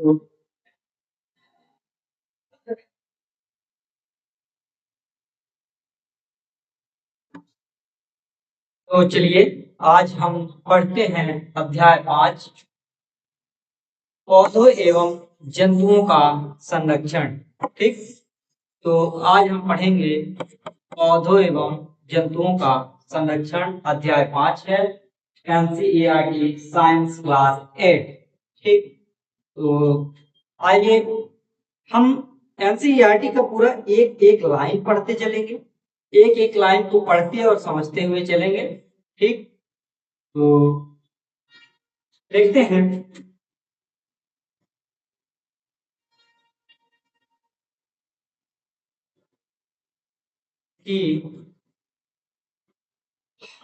तो चलिए आज हम पढ़ते हैं अध्याय 5 पौधों एवं जंतुओं का संरक्षण। ठीक, तो आज हम पढ़ेंगे पौधों एवं जंतुओं का संरक्षण। अध्याय 5 है एनसीईआरटी साइंस क्लास 8। ठीक, तो आइए हम एनसीईआरटी का पूरा एक एक लाइन पढ़ते चलेंगे, एक एक लाइन को पढ़ते और समझते हुए चलेंगे। ठीक, तो देखते हैं कि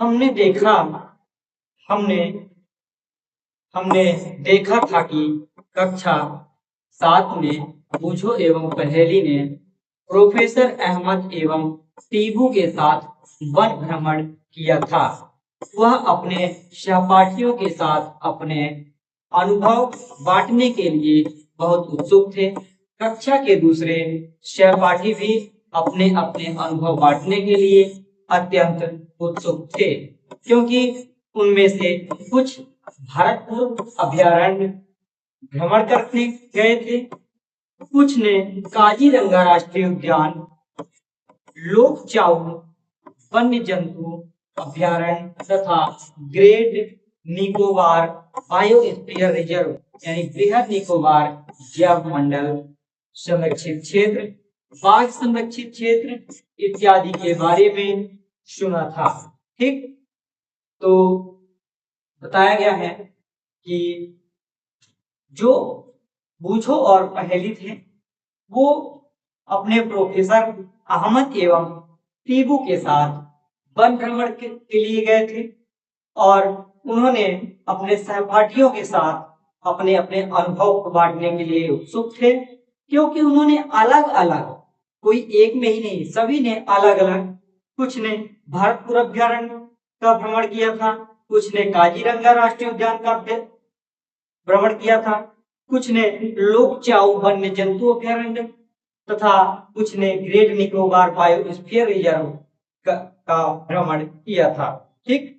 हमने देखा हमने हमने देखा था कि कक्षा 7 में बूझो एवं पहेली ने प्रोफेसर अहमद एवं टीबू के साथ वन भ्रमण किया था। वह अपने सहपाठियों के साथ अपने अनुभव बांटने के लिए बहुत उत्सुक थे। कक्षा के दूसरे सहपाठी भी अपने अपने अनुभव बांटने के लिए अत्यंत उत्सुक थे, क्योंकि उनमें से कुछ भरतपुर अभयारण्य भ्रमण करने गए थे, कुछ ने काजीरंगा राष्ट्रीय उद्यान, लोक चाउ वन्य जंतु अभयारण्य तथा ग्रेट निकोबार बायोस्फीयर रिजर्व यानी बृहद निकोबार जैव मंडल संरक्षित क्षेत्र, बाघ संरक्षित क्षेत्र इत्यादि के बारे में सुना था। ठीक, तो बताया गया है कि जो बूझो और पहेली थे वो अपने प्रोफेसर अहमद एवं टीबू के साथ वन भ्रमण के लिए गए थे और उन्होंने अपने सहपाठियों के साथ अपने अपने अनुभव को बांटने के लिए उत्सुक थे, क्योंकि उन्होंने अलग अलग, कोई एक में ही नहीं, सभी ने अलग अलग, कुछ ने भरतपुर अभयारण्य का भ्रमण किया था, कुछ ने काजीरंगा राष्ट्रीय उद्यान का भ्रमण किया था, कुछ ने लोक चाउ वन्य जंतु अभयारण्य तथा कुछ ने ग्रेट निकोबार बायोस्फीयर रिजर्व का भ्रमण किया था। ठीक,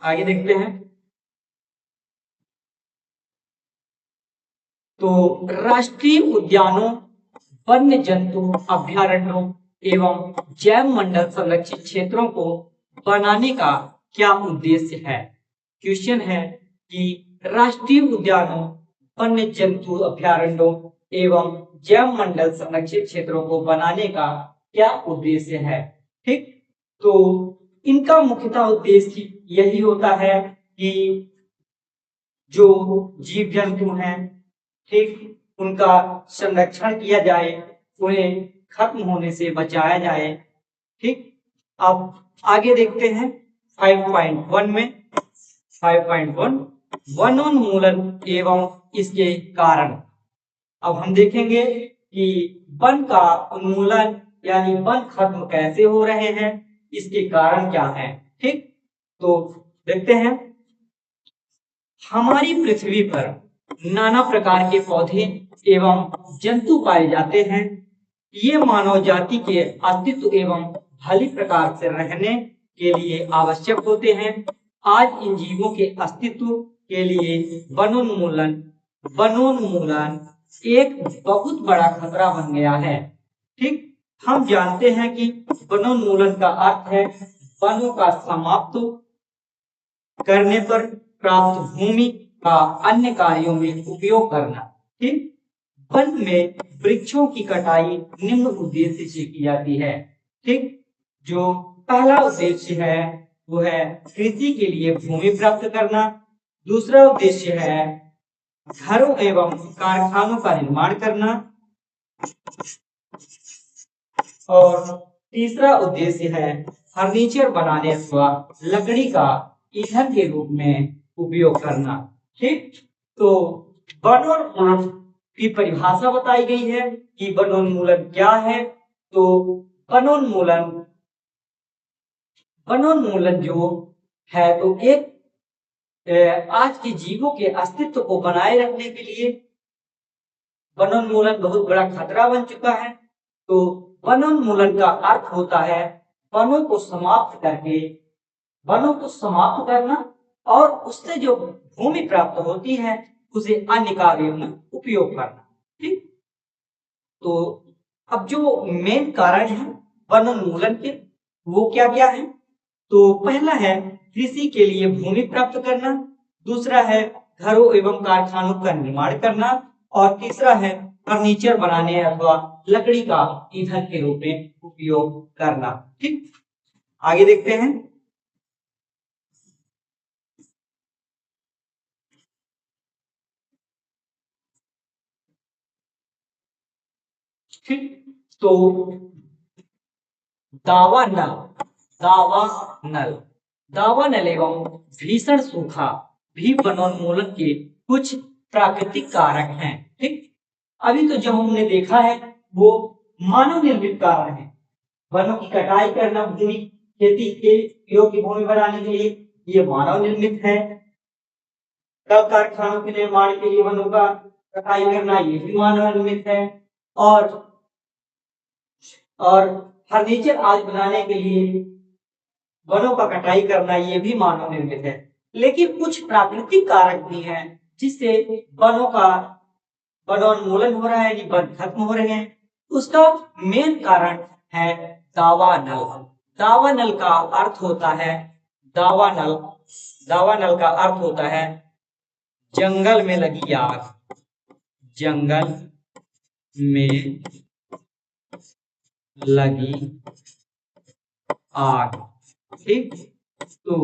आगे देखते हैं। तो राष्ट्रीय उद्यानों, वन्य जंतु अभयारण्यों एवं जैव मंडल संरक्षित क्षेत्रों को बनाने का क्या उद्देश्य है? क्वेश्चन है कि राष्ट्रीय उद्यानों, वन्य जंतु अभयारण्यों एवं जैव मंडल संरक्षित क्षेत्रों को बनाने का क्या उद्देश्य है? ठीक, तो इनका मुख्यतः उद्देश्य यही होता है कि जो जीव जंतु हैं, ठीक, उनका संरक्षण किया जाए, उन्हें खत्म होने से बचाया जाए। ठीक, अब आगे देखते हैं 5.1 में 5.1 वनोन्मूलन एवं इसके कारण। अब हम देखेंगे कि वन का उन्मूलन यानी वन खत्म कैसे हो रहे हैं, इसके कारण क्या है। ठीक, तो देखते हैं। हमारी पृथ्वी पर नाना प्रकार के पौधे एवं जंतु पाए जाते हैं। ये मानव जाति के अस्तित्व एवं भली प्रकार से रहने के लिए आवश्यक होते हैं। आज इन जीवों के अस्तित्व के लिए वनोन्मूलन वनोन्मूलन एक बहुत बड़ा खतरा बन गया है। ठीक, हम जानते हैं कि वनोन्मूलन का अर्थ है वनों का समाप्त करने पर प्राप्त भूमि का अन्य कार्यों में उपयोग करना। ठीक, वन में वृक्षों की कटाई निम्न उद्देश्य से की जाती है। ठीक, जो पहला उद्देश्य है वो है कृषि के लिए भूमि प्राप्त करना, दूसरा उद्देश्य है घरों एवं कारखानों का निर्माण करना और तीसरा उद्देश्य है फर्नीचर बनाने अथवा लकड़ी का ईंधन के रूप में उपयोग करना। ठीक, तो वनोन्मूलन की परिभाषा बताई गई है कि वनोन्मूलन क्या है। तो वनोन्मूलन वनोन्मूलन जो है तो एक आज के जीवों के अस्तित्व को बनाए रखने के लिए वनोन्मूलन बहुत बड़ा खतरा बन चुका है। तो वनोन्मूलन का अर्थ होता है वनों को समाप्त करके, वनों को समाप्त करना और उससे जो भूमि प्राप्त होती है उसे अन्य कार्यों में उपयोग करना। ठीक, तो अब जो मेन कारण है वनोन्मूलन के वो क्या क्या है? तो पहला है कृषि के लिए भूमि प्राप्त करना, दूसरा है घरों एवं कारखानों का निर्माण करना, और तीसरा है फर्नीचर बनाने अथवा लकड़ी का ईंधन के रूप में उपयोग करना। ठीक, आगे देखते हैं। ठीक, तो दावानल, दावानल, दावानल एवं भीषण सूखा भी वनोन्मूलन के कुछ प्राकृतिक कारक हैं। ठीक, अभी तो जो हमने देखा है वो मानव निर्मित कारण है। वनों की कटाई करना भूमि खेती के योग्य भूमि बनाने के लिए ये मानव निर्मित है। कल कारखानों के निर्माण के लिए वनों का कटाई करना ये भी मानव निर्मित है। और फर्नीचर आज बनाने के लिए वनों का कटाई करना ये भी मानव निर्मित है। लेकिन कुछ प्राकृतिक कारक भी हैं जिससे वनों का वनोन्मूलन हो रहा है, यानी वन खत्म हो रहे हैं। उसका मेन कारण है दावानल। दावानल का अर्थ होता है, दावानल, दावानल का अर्थ होता है जंगल में लगी आग, जंगल में लगी आग। ठीक, तो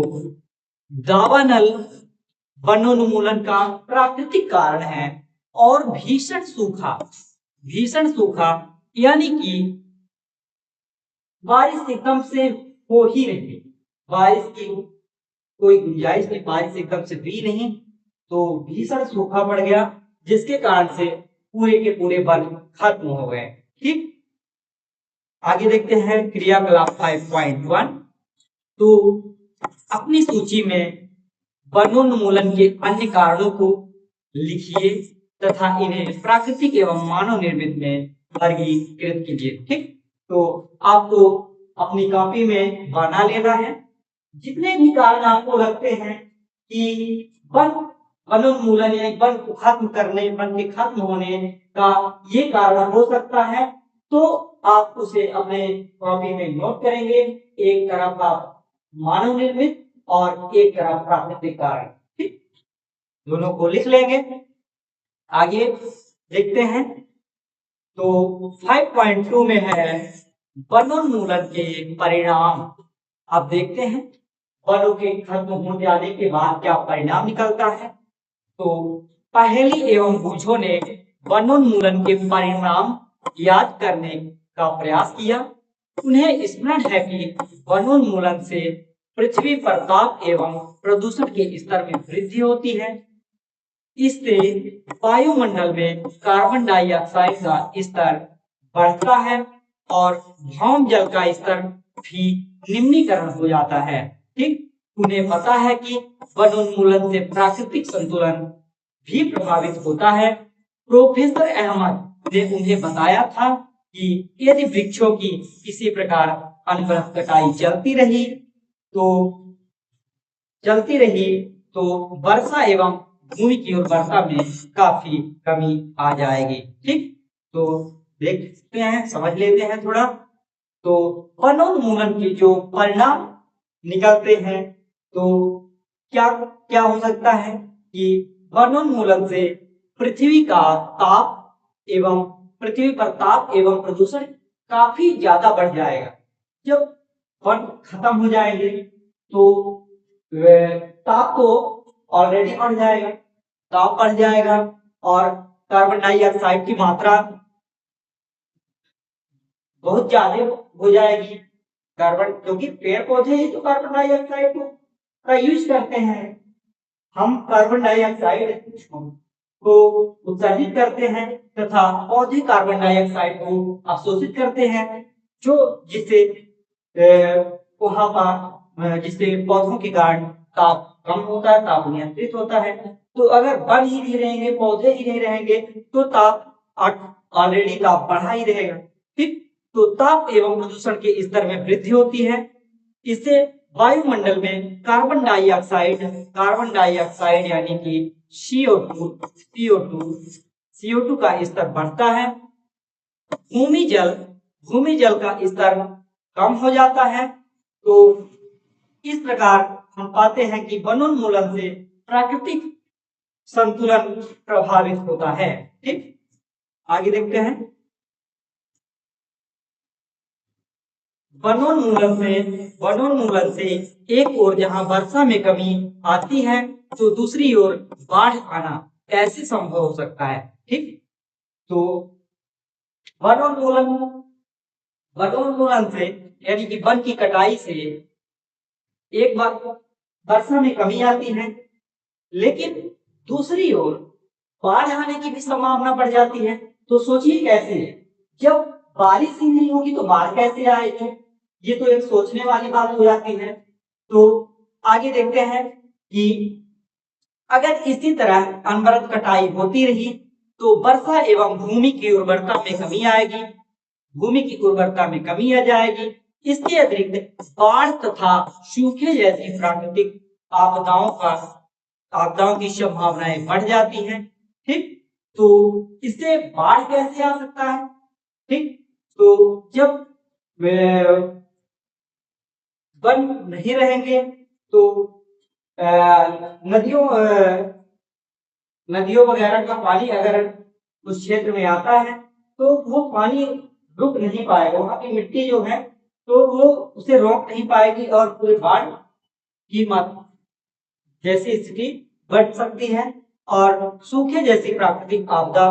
दावानल वनोन्मूलन का प्राकृतिक कारण है। और भीषण सूखा, भीषण सूखा यानी कि बारिश एकदम से हो ही नहीं, बारिश की कोई गुंजाइश नहीं, बारिश एकदम से हुई नहीं, तो भीषण सूखा पड़ गया जिसके कारण से पूरे के पूरे वन खत्म हो गए। ठीक, आगे देखते हैं क्रियाकलाप 5.1। तो अपनी सूची में वनोन्मूलन के अन्य कारणों को लिखिए तथा इन्हें प्राकृतिक एवं मानव निर्मित में वर्गीकृत कीजिए। ठीक, तो आपको अपनी कॉपी में बना लेना है जितने भी कारण आपको लगते हैं कि वन वनोन्मूलन या वन को खत्म करने, वन के खत्म होने का ये कारण हो सकता है, तो आप उसे अपने कॉपी में नोट करेंगे। एक तरफ आप मानव निर्मित और एक तरफ प्राकृतिक कारण, ठीक, दोनों को लिख लेंगे। आगे देखते हैं। तो 5.2 में है वनोन्मूलन के परिणाम। अब देखते हैं वनों के खत्म हो जाने के बाद क्या परिणाम निकलता है। तो पहेली एवं बूझों ने वनोन्मूलन के परिणाम याद करने का प्रयास किया। उन्हें स्मरण है कि वनोन्मूलन से पृथ्वी पर ताप एवं प्रदूषण के स्तर में वृद्धि होती है। इससे वायुमंडल में कार्बन डाइऑक्साइड का स्तर बढ़ता है और भौम जल का स्तर भी निम्नीकरण हो जाता है। ठीक, उन्हें पता है कि वनोन्मूलन से प्राकृतिक संतुलन भी प्रभावित होता है। प्रोफेसर अहमद ने उन्हें बताया था कि यदि वृक्षों की किसी प्रकार अनवरत कटाई चलती रही तो वर्षा एवं भूमि की उर्वरता में काफी कमी आ जाएगी। ठीक, तो देखते हैं, समझ लेते हैं थोड़ा। तो वनोन्मूलन के जो परिणाम निकलते हैं तो क्या क्या हो सकता है कि वनोन्मूलन से पृथ्वी पर ताप एवं प्रदूषण काफी ज्यादा बढ़ जाएगा। जब वन खत्म हो जाएंगे तो ताप तो ऑलरेडी बढ़ जाएगा, ताप बढ़ जाएगा और कार्बन डाइऑक्साइड की मात्रा बहुत ज्यादा हो जाएगी। कार्बन, क्योंकि पेड़ पौधे ही तो कार्बन डाइऑक्साइड का यूज करते हैं। हम कार्बन डाइऑक्साइड को उत्सर्जित करते हैं तथा पौधे कार्बन डाइऑक्साइड को अवशोषित करते हैं, जो जिससे वहां पर जिससे पौधों के कारण ताप कम होता है, ताप नियंत्रित होता है। तो अगर वन ही नहीं रहेंगे, पौधे ही नहीं रहेंगे, तो ताप ऑलरेडी ताप बढ़ा ही रहेगा। ठीक, तो ताप एवं प्रदूषण के स्तर में वृद्धि होती है। इससे वायुमंडल में कार्बन डाइऑक्साइड यानी कि CO2 का स्तर बढ़ता है। भूमि जल का स्तर कम हो जाता है। तो इस प्रकार हम पाते हैं कि वनोन्मूलन से प्राकृतिक संतुलन प्रभावित होता है। ठीक, आगे देखते हैं। वनोन्मूलन से एक ओर जहां वर्षा में कमी आती है, तो दूसरी ओर बाढ़ आना कैसे संभव हो सकता है। ठीक, तो वनोन्मूलन से यानी कि वन की कटाई से एक बार वर्षा में कमी आती है, लेकिन दूसरी ओर बाढ़ आने की भी संभावना बढ़ जाती है। तो सोचिए कैसे, जब बारिश ही नहीं होगी तो बाढ़ कैसे आएगी। ये तो एक सोचने वाली बात हो जाती है। तो आगे देखते हैं कि अगर इसी तरह अनवरत कटाई होती रही तो वर्षा एवं भूमि की उर्वरता में कमी आएगी, भूमि की उर्वरता में कमी आ जाएगी। इसके अतिरिक्त बाढ़ तथा सूखे जैसी प्राकृतिक आपदाओं की संभावनाएं बढ़ जाती हैं। ठीक, तो इससे बाढ़ कैसे आ सकता है। ठीक, तो जब वन नहीं रहेंगे तो नदियों वगैरह का पानी अगर उस क्षेत्र में आता है तो वो पानी रुक नहीं पाएगा, वहां की मिट्टी जो है तो वो उसे रोक नहीं पाएगी और पूरे बाढ़ की जैसी स्थिति बढ़ सकती है और सूखे जैसी प्राकृतिक आपदा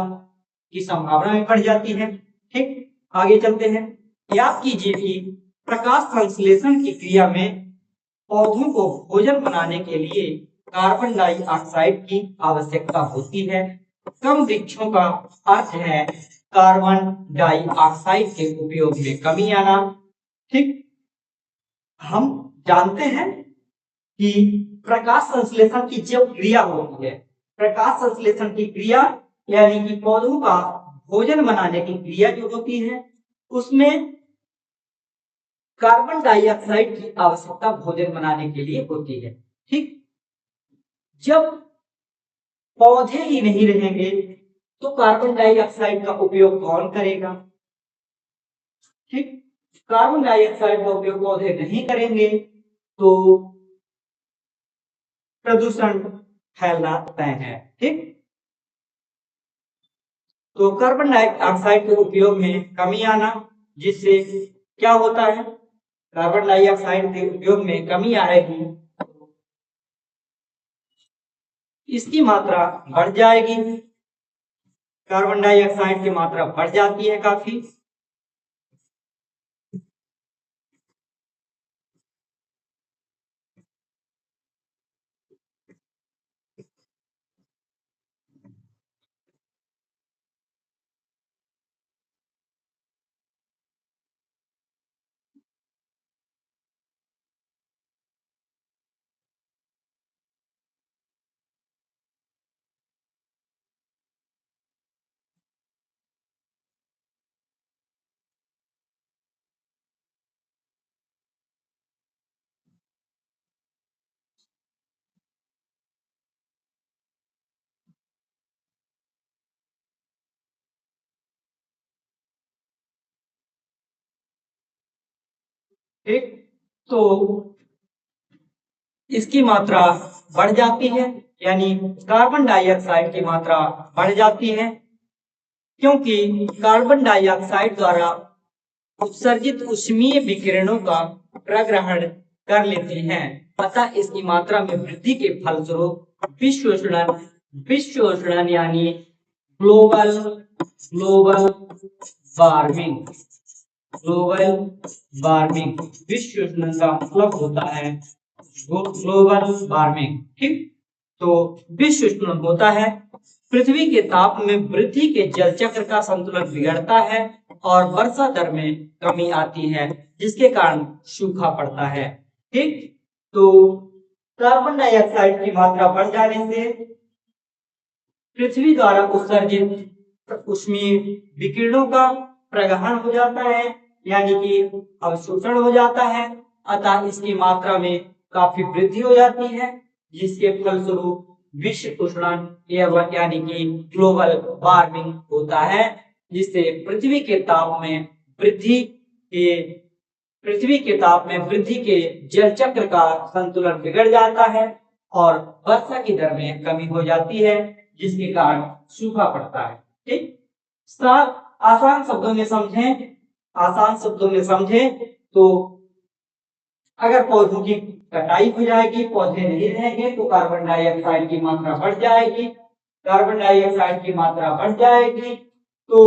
की संभावना भी बढ़ जाती है। ठीक, आगे चलते हैं। याद कीजिए कि प्रकाश संश्लेषण की क्रिया में पौधों को भोजन बनाने के लिए कार्बन डाइऑक्साइड की आवश्यकता होती है। कम वृक्षों का अर्थ है कार्बन डाइऑक्साइड के उपयोग में कमी आना। ठीक, हम जानते हैं कि प्रकाश संश्लेषण की जो क्रिया होती है, प्रकाश संश्लेषण की क्रिया यानी कि पौधों का भोजन बनाने की क्रिया जो होती है, उसमें कार्बन डाइऑक्साइड की आवश्यकता भोजन बनाने के लिए होती है। ठीक, जब पौधे ही नहीं रहेंगे तो कार्बन डाइऑक्साइड का उपयोग कौन करेगा। ठीक, कार्बन डाइऑक्साइड का उपयोग पौधे नहीं करेंगे तो प्रदूषण फैलना तय है। ठीक, तो कार्बन डाइऑक्साइड के उपयोग में कमी आना, जिससे क्या होता है, कार्बन डाइऑक्साइड के उपयोग में कमी आएगी, इसकी मात्रा बढ़ जाएगी। कार्बन डाइऑक्साइड की मात्रा बढ़ जाती है काफी। ठीक, तो इसकी मात्रा बढ़ जाती है, यानी कार्बन डाइऑक्साइड की मात्रा बढ़ जाती है, क्योंकि कार्बन डाइऑक्साइड द्वारा उत्सर्जित ऊष्मीय विकिरणों का प्रग्रहण कर लेती हैं। अतः इसकी मात्रा में वृद्धि के फलस्वरूप विश्व उष्णन यानी ग्लोबल वार्मिंग विश्व उष्णन का मतलब होता है ग्लोबल वार्मिंग। ठीक, तो विश्व उष्णन होता है, पृथ्वी के ताप में वृद्धि के जल चक्र का संतुलन बिगड़ता है और वर्षा दर में कमी आती है, जिसके कारण सूखा पड़ता है। ठीक, तो कार्बन डाइऑक्साइड की मात्रा बढ़ जाने से पृथ्वी द्वारा उत्सर्जित ऊष्मीय विकिरणों का प्रग्रहण हो जाता है, यानी कि अवशोषण हो जाता है। अतः इसकी मात्रा में काफी वृद्धि हो जाती है, जिसके फलस्वरूप विश्व उष्णन यानी कि ग्लोबल वार्मिंग होता है, जिससे के पृथ्वी के ताप में वृद्धि के जल चक्र का संतुलन बिगड़ जाता है और वर्षा की दर में कमी हो जाती है, जिसके कारण सूखा पड़ता है। ठीक, आसान शब्दों में समझें तो अगर पौधों की कटाई हो जाएगी, पौधे नहीं रहेंगे, तो कार्बन डाइऑक्साइड की मात्रा बढ़ जाएगी। कार्बन डाइऑक्साइड की मात्रा बढ़ जाएगी तो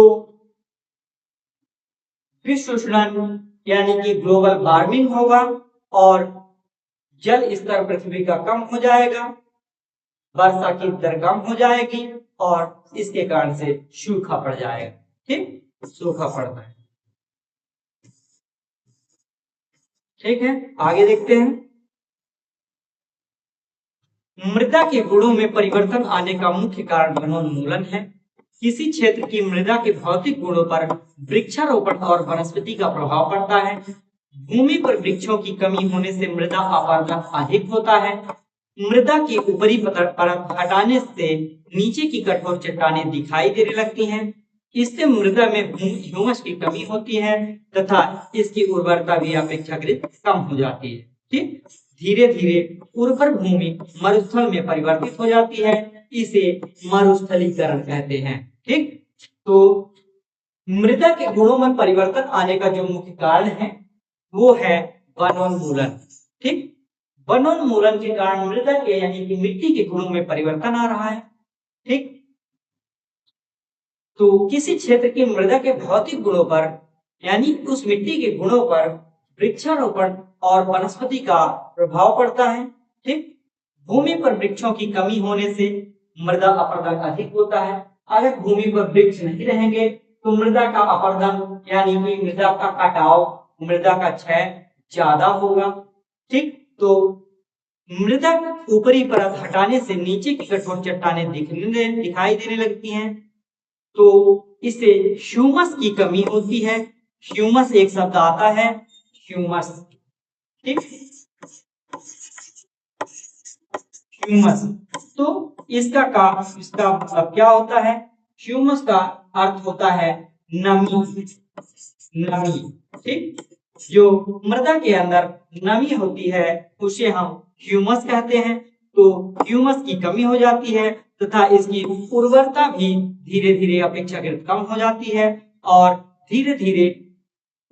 विश्व उष्णन यानी कि ग्लोबल वार्मिंग होगा और जल स्तर पृथ्वी का कम हो जाएगा, वर्षा की दर कम हो जाएगी और इसके कारण से सूखा पड़ जाएगा। ठीक, सूखा पड़ता है। ठीक है, आगे देखते हैं। मृदा के गुणों में परिवर्तन आने का मुख्य कारण वनोन्मूलन है। किसी क्षेत्र की मृदा के भौतिक गुणों पर वृक्षारोपण और वनस्पति का प्रभाव पड़ता है। भूमि पर वृक्षों की कमी होने से मृदा अपरदन अधिक होता है। मृदा की ऊपरी परत हटाने से नीचे की कठोर चट्टानें दिखाई देने लगती हैं। इससे मृदा में ह्यूमस की कमी होती है तथा इसकी उर्वरता भी अपेक्षाकृत कम हो जाती है। ठीक, धीरे धीरे उर्वर भूमि मरुस्थल में परिवर्तित हो जाती है, इसे मरुस्थलीकरण कहते हैं। ठीक, तो मृदा के गुणों में परिवर्तन आने का जो मुख्य कारण है वो है वनोन्मूलन। ठीक, वनोन्मूलन के कारण मृदा के यानी कि मिट्टी के गुणों में परिवर्तन आ रहा है। ठीक, तो किसी क्षेत्र की मृदा के भौतिक गुणों पर यानी उस मिट्टी के गुणों पर वृक्षारोपण और वनस्पति का प्रभाव पड़ता है। ठीक, भूमि पर वृक्षों की कमी होने से मृदा अपरदन अधिक होता है। अगर भूमि पर वृक्ष नहीं रहेंगे तो मृदा का अपरदन यानी कि मृदा का कटाव, मृदा का क्षय ज्यादा होगा। ठीक, तो मृदा ऊपरी परत हटाने से नीचे की कठोर चट्टानें दिखाई देने लगती हैं, तो इससे ह्यूमस की कमी होती है। ह्यूमस एक शब्द आता है, ह्यूमस। ठीक, ह्यूमस, तो इसका मतलब क्या होता है? ह्यूमस का अर्थ होता है नमी। नमी, ठीक, जो मृदा के अंदर नमी होती है उसे हम ह्यूमस कहते हैं। तो ह्यूमस की कमी हो जाती है तथा इसकी उर्वरता भी धीरे धीरे अपेक्षाकृत कम हो जाती है और धीरे धीरे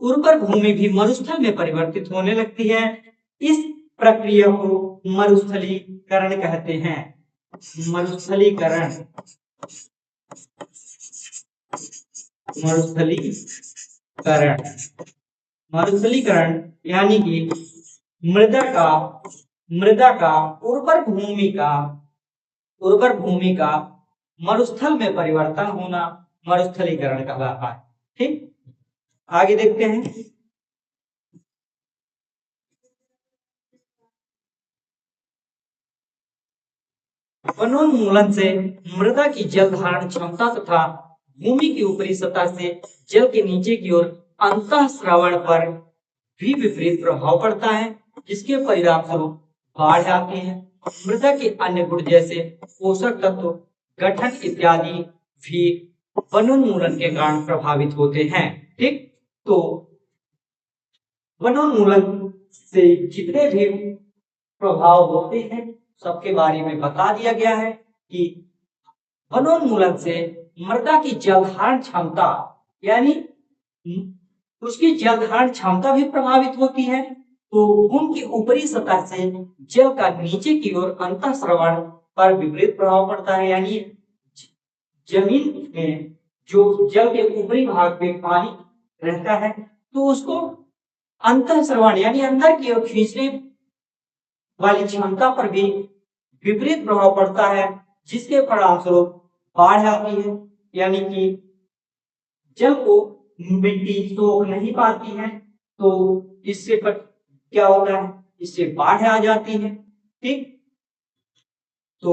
उर्वर भूमि भी मरुस्थल में परिवर्तित होने लगती है। इस प्रक्रिया को मरुस्थलीकरण कहते हैं। मरुस्थलीकरण, मरुस्थलीकरण, मरुस्थलीकरण यानी कि मृदा का उर्वर भूमि का मरुस्थल में परिवर्तन होना मरुस्थलीकरण कहलाता है। ठीक, आगे देखते हैं। वनोन्मूलन से मृदा की जल धारण क्षमता तथा भूमि की ऊपरी सतह से जल के नीचे की ओर अंतःस्रवण पर भी विपरीत प्रभाव पड़ता है, जिसके परिणाम स्वरूप बाढ़ आती है। मृदा के अन्य गुण जैसे पोषक तत्व, गठन इत्यादि भी वनोन्मूलन के कारण प्रभावित होते हैं। ठीक, तो वनोन्मूलन से जितने भी प्रभाव होते हैं सबके बारे में बता दिया गया है कि वनोन्मूलन से मृदा की जल धारण क्षमता यानी उसकी जल धारण क्षमता भी प्रभावित होती है। तो उनकी ऊपरी सतह से जल का नीचे की ओर अंतःस्रवण पर विपरीत प्रभाव पड़ता है, यानी जमीन में जो जल के ऊपरी भाग में पानी रहता है तो उसको अंतःस्रवण यानी अंदर की ओर खींचने वाली क्षमता पर भी विपरीत प्रभाव पड़ता है, जिसके परिणाम स्वरूप बाढ़ आती है। यानी कि जल को मिट्टी सोख नहीं पाती है तो इससे क्या होता है? इससे बाढ़ आ जाती है। ठीक। तो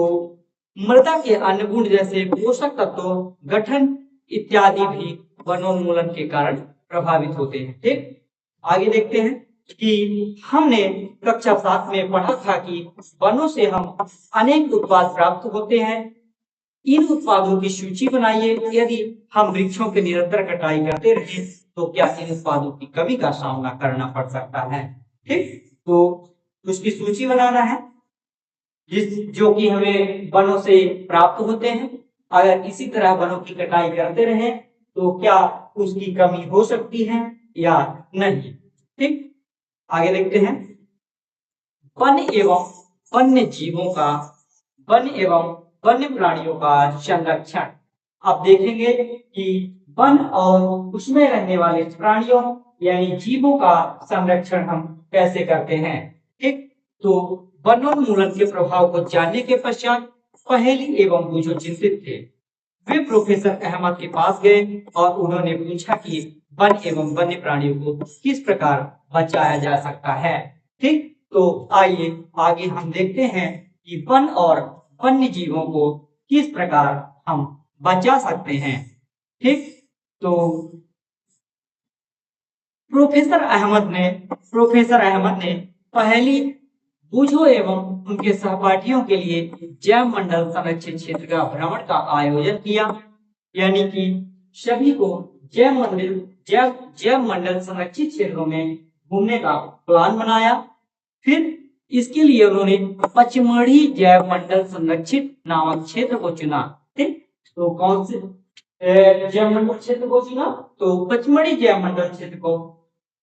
मृदा के अन्य गुण जैसे पोषक तत्वों गठन इत्यादि भी वनोन्मूलन के कारण प्रभावित होते हैं। ठीक। आगे देखते हैं कि हमने कक्षा 7 में पढ़ा था कि वनों से हम अनेक उत्पाद प्राप्त होते हैं। इन उत्पादों की सूची बनाइए। यदि हम वृक्षों की निरंतर कटाई करते रहे तो क्या इन उत्पादों की कमी का सामना करना पड़ सकता है। ठीक। तो उसकी सूची बनाना है जो कि हमें वनों से प्राप्त होते हैं। अगर इसी तरह वनों की कटाई करते रहे तो क्या उसकी कमी हो सकती है या नहीं। ठीक। आगे देखते हैं वन एवं वन्य जीवों का वन एवं वन्य प्राणियों का संरक्षण। आप देखेंगे कि वन और उसमें रहने वाले प्राणियों यानी जीवों का संरक्षण हम कैसे करते हैं। ठीक। तो वनोन्मूलन के प्रभाव को जानने के पश्चात पहेली एवं बूझो चिंतित थे। वे प्रोफेसर अहमद के पास गए और उन्होंने पूछा कि वन एवं वन्य प्राणियों को किस प्रकार बचाया जा सकता है। ठीक। तो आइए आगे हम देखते हैं कि वन और वन्य जीवों को किस प्रकार हम बचा सकते हैं। ठीक। तो प्रोफेसर अहमद ने पहली बूझो एवं उनके सहपाठियों के लिए जैव मंडल संरक्षित क्षेत्र का भ्रमण का आयोजन किया। यानी कि सभी को जैव मंडल संरक्षित क्षेत्रों में घूमने का प्लान बनाया। फिर इसके लिए उन्होंने पचमढ़ी जैव मंडल संरक्षित नामक क्षेत्र को चुना। ठीक। तो कौन से जैव मंडल क्षेत्र को चुना? तो पचमढ़ी जैव मंडल क्षेत्र को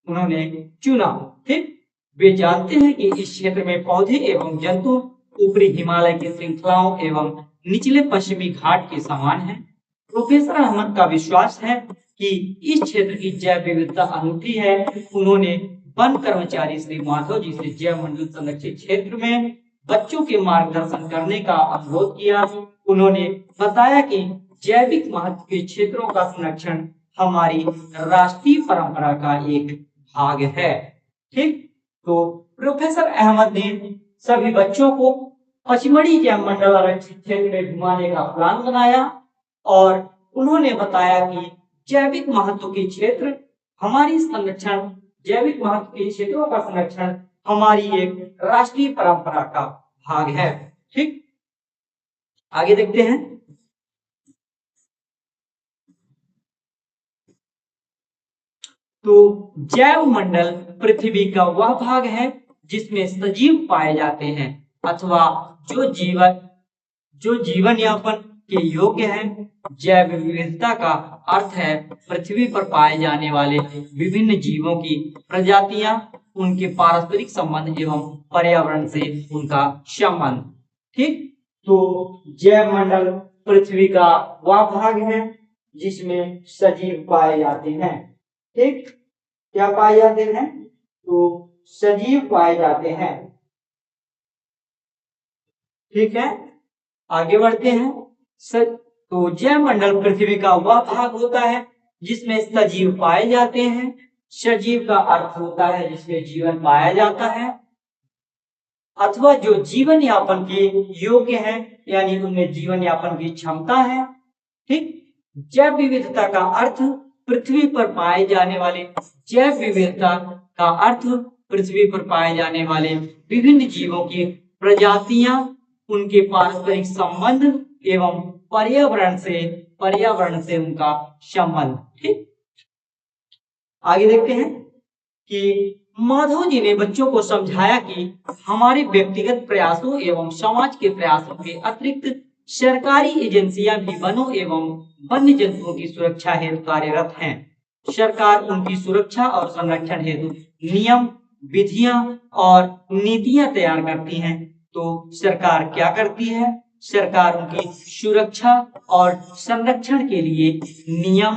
उन्होंने चुना। ठीक। वे जानते हैं कि इस क्षेत्र में पौधे एवं जंतु ऊपरी हिमालय की श्रृंखलाओं एवं निचले पश्चिमी घाट के समान हैं। प्रोफेसर अहमद का विश्वास है कि इस क्षेत्र की जैव विविधता अनूठी है। उन्होंने वन कर्मचारी श्री माधव जी से जैव मंडल संरक्षित क्षेत्र में बच्चों के मार्गदर्शन करने का अनुरोध किया। उन्होंने बताया कि जैविक महत्व के क्षेत्रों का संरक्षण हमारी राष्ट्रीय परंपरा का एक भाग है। ठीक। तो प्रोफेसर अहमद ने सभी बच्चों को पचमढ़ी जैव मंडल आरक्षित क्षेत्र में घुमाने का प्लान बनाया और उन्होंने बताया कि जैविक महत्व के क्षेत्र हमारी संरक्षण जैविक महत्व के क्षेत्रों का संरक्षण हमारी एक राष्ट्रीय परंपरा का भाग है। ठीक। आगे देखते हैं तो जैव मंडल पृथ्वी का वह भाग है जिसमें सजीव पाए जाते हैं अथवा जो जीवन यापन के योग्य है। जैव विविधता का अर्थ है पृथ्वी पर पाए जाने वाले विभिन्न जीवों की प्रजातियां, उनके पारस्परिक संबंध एवं पर्यावरण से उनका संबंध। ठीक। तो जैव मंडल पृथ्वी का वह भाग है जिसमें सजीव पाए जाते हैं। ठीक। क्या पाए जाते हैं? तो सजीव पाए जाते हैं। ठीक है। आगे बढ़ते हैं तो जैव मंडल पृथ्वी का वह भाग होता है जिसमें सजीव पाए जाते हैं। सजीव का अर्थ होता है जिसमें जीवन पाया जाता है अथवा जो जीवन यापन के योग्य है यानी उनमें जीवन यापन की क्षमता है। ठीक। जैव विविधता का अर्थ पृथ्वी पर पाए जाने वाले जैव विविधता का अर्थ पृथ्वी पर पाए जाने वाले विभिन्न जीवों की प्रजातियां, उनके पारस्परिक संबंध एवं पर्यावरण से उनका संबंध। ठीक। आगे देखते हैं कि माधव जी ने बच्चों को समझाया कि हमारे व्यक्तिगत प्रयासों एवं समाज के प्रयासों के अतिरिक्त सरकारी एजेंसियां भी वनों एवं वन्य जंतुओं की सुरक्षा हेतु कार्यरत हैं। सरकार उनकी सुरक्षा और संरक्षण हेतु नियम, विधियां और नीतियां तैयार करती हैं। तो सरकार क्या करती है? सरकार उनकी सुरक्षा और संरक्षण के लिए नियम,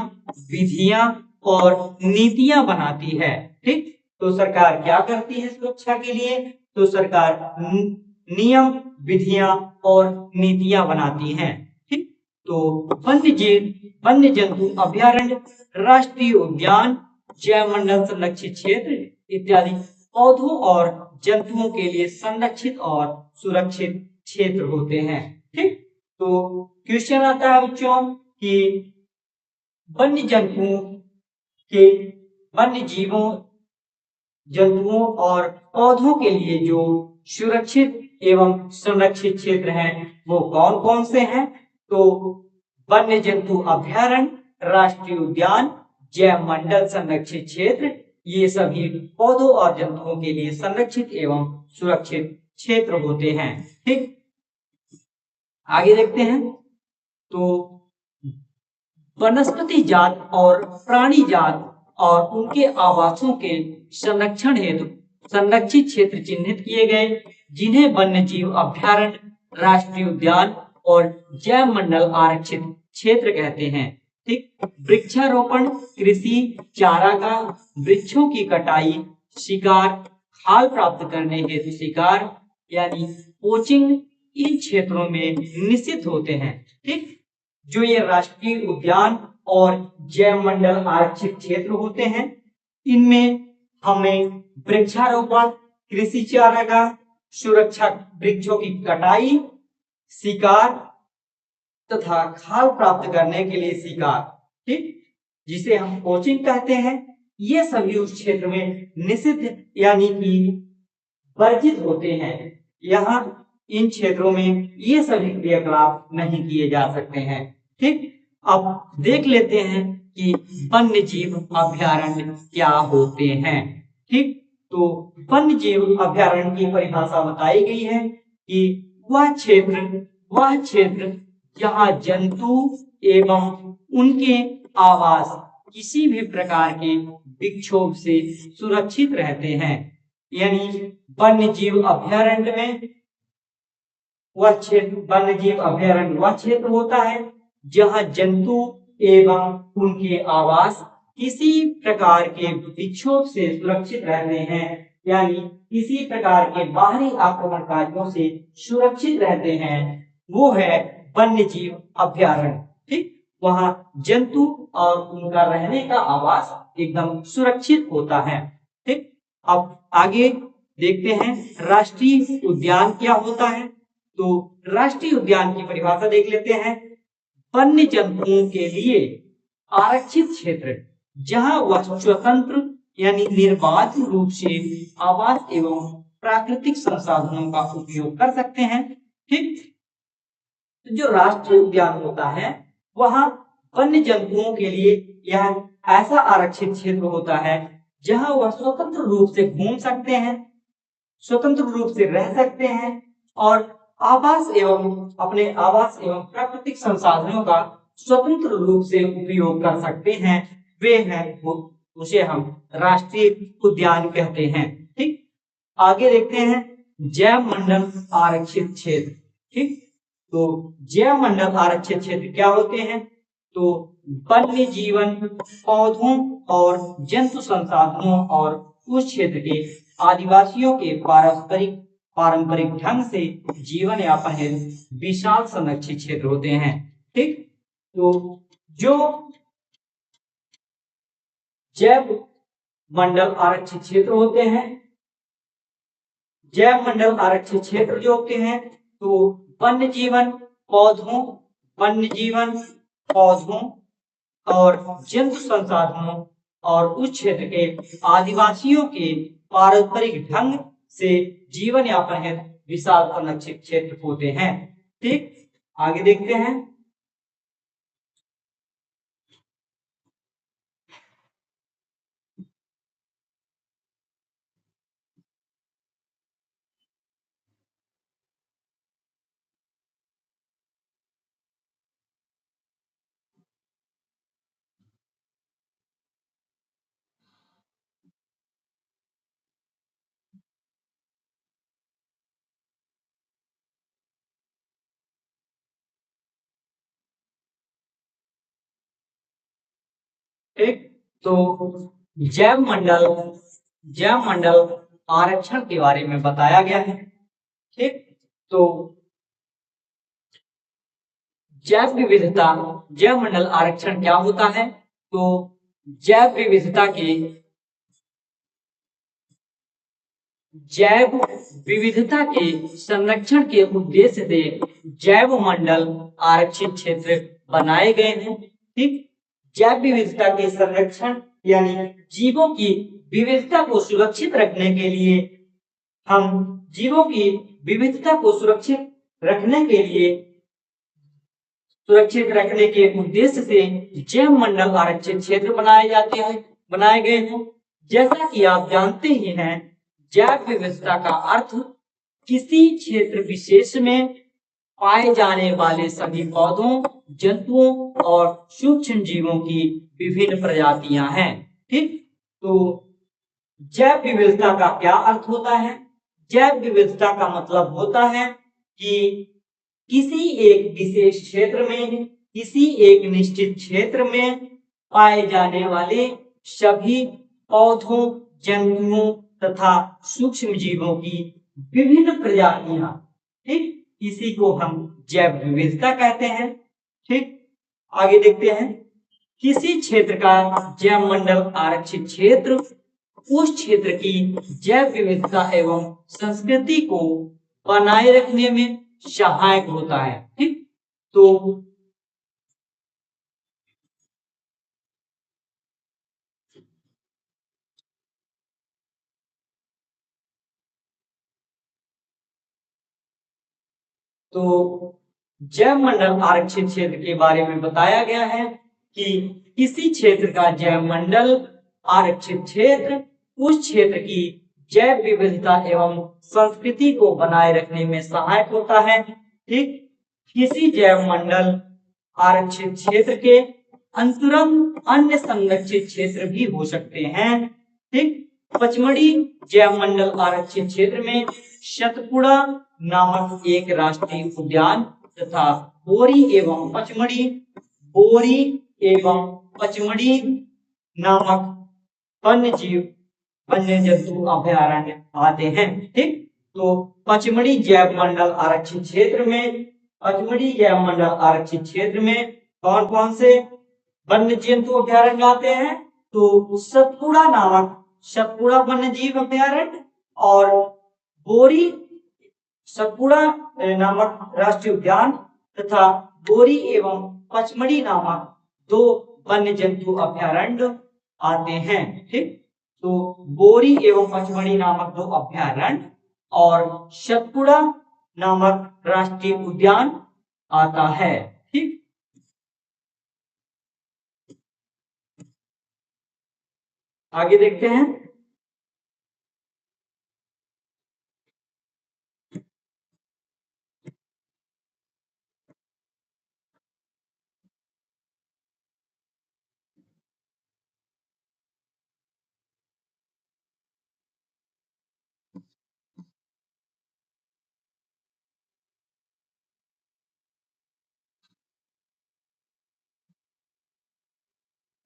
विधियां और नीतियां बनाती है। ठीक। तो सरकार क्या करती है सुरक्षा के लिए? तो सरकार नियम, विधियां और नीतियां बनाती हैं। ठीक। तो वन्य जंतु अभ्यारण्य, राष्ट्रीय उद्यान, जैव मंडल संरक्षित क्षेत्र इत्यादि पौधों और जंतुओं के लिए संरक्षित और सुरक्षित क्षेत्र होते हैं। ठीक, तो क्वेश्चन आता है बच्चों कि वन्य जंतुओं के वन्य जीवों जंतुओं और पौधों के लिए जो सुरक्षित एवं संरक्षित क्षेत्र हैं वो कौन कौन से हैं? तो वन्य जंतु अभ्यारण्य, राष्ट्रीय उद्यान, जैव मंडल संरक्षित क्षेत्र, ये सभी पौधों और जंतुओं के लिए संरक्षित एवं सुरक्षित क्षेत्र होते हैं। ठीक, आगे देखते हैं। तो वनस्पति जात और प्राणी जात और उनके आवासों के संरक्षण हेतु संरक्षित क्षेत्र चिन्हित किए गए, जिन्हें वन्य जीव अभ्यारण्य, राष्ट्रीय उद्यान और जैव मंडल आरक्षित क्षेत्र कहते हैं। ठीक, वृक्षारोपण, कृषि, चारागाह, वृक्षों की कटाई, शिकार, खाल प्राप्त करने हेतु शिकार यानी पोचिंग इन क्षेत्रों में निषिद्ध होते हैं। ठीक, जो ये राष्ट्रीय उद्यान और जैव मंडल आरक्षित क्षेत्र होते हैं, इनमें हमें वृक्षारोपण, कृषि चारागाह, सुरक्षा, वृक्षों की कटाई, शिकार तथा खाल प्राप्त करने के लिए शिकार, ठीक, जिसे हम पोचिंग कहते हैं, ये सभी उस क्षेत्र में निषिद्ध यानी कि वर्जित होते हैं। यहाँ इन क्षेत्रों में ये सभी क्रियाकलाप नहीं किए जा सकते हैं। ठीक, अब देख लेते हैं कि वन्य जीव अभ्यारण्य क्या होते हैं। ठीक, तो वन्य जीव अभ्यारण्य की परिभाषा बताई गई है कि वह क्षेत्र जहाँ जंतु एवं उनके आवास किसी भी प्रकार के विक्षोभ से सुरक्षित रहते हैं। यानी वन्य जीव अभ्यारण्य में वह क्षेत्र, वन्य जीव अभ्यारण्य वह क्षेत्र होता है जहाँ जंतु एवं उनके आवास किसी प्रकार के विक्षोभ से सुरक्षित रहते हैं, यानी किसी प्रकार के बाहरी आक्रमणकारियों से सुरक्षित रहते हैं, वो है वन्य जीव अभ्यारण्य। ठीक, वहाँ जंतु और उनका रहने का आवास एकदम सुरक्षित होता है। ठीक, अब आगे देखते हैं राष्ट्रीय उद्यान क्या होता है। तो राष्ट्रीय उद्यान की परिभाषा देख लेते हैं। वन्य जंतुओं के लिए आरक्षित क्षेत्र जहां वह स्वतंत्र यानी निर्बाध रूप से आवास एवं प्राकृतिक संसाधनों का उपयोग कर सकते हैं। ठीक, तो जो राष्ट्रीय उद्यान होता है वहां वन्य जंतुओं के लिए यह ऐसा आरक्षित क्षेत्र होता है जहां वह स्वतंत्र रूप से घूम सकते हैं, स्वतंत्र रूप से रह सकते हैं और आवास एवं प्राकृतिक संसाधनों का स्वतंत्र रूप से उपयोग कर सकते हैं। वे हैं उसे हम राष्ट्रीय उद्यान कहते हैं। ठीक, आगे देखते हैं जैव मंडल आरक्षित क्षेत्र। ठीक, तो जैव मंडल आरक्षित क्षेत्र क्या होते हैं? तो वन्य जीवन, पौधों और जंतु संसाधनों और उस क्षेत्र के आदिवासियों के पारंपरिक ढंग से जीवन यापन हेतु विशाल संरक्षित क्षेत्र होते हैं। ठीक, तो जो जैव मंडल आरक्षित क्षेत्र होते हैं, जैव मंडल आरक्षित क्षेत्र जो होते हैं, तो वन्य जीवन, पौधों और जंतु संसाधनों और उस क्षेत्र के आदिवासियों के पारंपरिक ढंग से जीवन यापन हेतु विशाल संरक्षित क्षेत्र होते हैं। ठीक, आगे देखते हैं। ठीक, तो जैव मंडल आरक्षण के बारे में बताया गया है। ठीक, तो जैव विविधता, जैव मंडल आरक्षण क्या होता है? तो जैव विविधता के जैव विविधता के संरक्षण के उद्देश्य से जैव मंडल आरक्षित क्षेत्र बनाए गए हैं। ठीक, जैव विविधता के संरक्षण यानी जीवों की विविधता को सुरक्षित रखने के लिए हम जीवों की विविधता को सुरक्षित रखने के उद्देश्य से जैव मंडल आरक्षित क्षेत्र बनाए गए हैं। जैसा कि आप जानते ही हैं, जैव विविधता का अर्थ किसी क्षेत्र विशेष में पाए जाने वाले सभी पौधों, जंतुओं और सूक्ष्म जीवों की विभिन्न प्रजातियां हैं। ठीक, तो जैव विविधता का क्या अर्थ होता है? जैव विविधता का मतलब होता है कि किसी एक विशेष क्षेत्र में, किसी एक निश्चित क्षेत्र में पाए जाने वाले सभी पौधों, जंतुओं तथा सूक्ष्म जीवों की विभिन्न प्रजातियां, ठीक, इसी को हम जैव विविधता कहते हैं। ठीक, आगे देखते हैं। किसी क्षेत्र का जैव मंडल आरक्षित क्षेत्र उस क्षेत्र की जैव विविधता एवं संस्कृति को बनाए रखने में सहायक होता है। ठीक, तो जैव मंडल आरक्षित क्षेत्र के बारे में बताया गया है कि किसी क्षेत्र का जैव मंडल आरक्षित क्षेत्र उस क्षेत्र की जैव विविधता एवं संस्कृति को बनाए रखने में सहायक होता है। ठीक, किसी जैव मंडल आरक्षित क्षेत्र के अंतरंग अन्य संरक्षित क्षेत्र भी हो सकते हैं। ठीक, पचमढ़ी जैव मंडल आरक्षित क्षेत्र में सतपुड़ा नामक एक राष्ट्रीय उद्यान तथा बोरी एवं पचमढ़ी नामक वन्य जंतु अभयारण्य आते हैं। ठीक, तो पचमढ़ी जैव मंडल आरक्षित क्षेत्र में कौन कौन से वन्य जंतु अभयारण्य आते हैं? तो सतपुड़ा वन्य जीव अभयारण्य और बोरी सतपुड़ा नामक राष्ट्रीय उद्यान तथा बोरी एवं पचमढ़ी नामक 2 वन्य जंतु अभयारण्य आते हैं। ठीक, तो बोरी एवं पचमढ़ी नामक 2 अभयारण्य और सतपुड़ा नामक राष्ट्रीय उद्यान आता है। ठीक, आगे देखते हैं।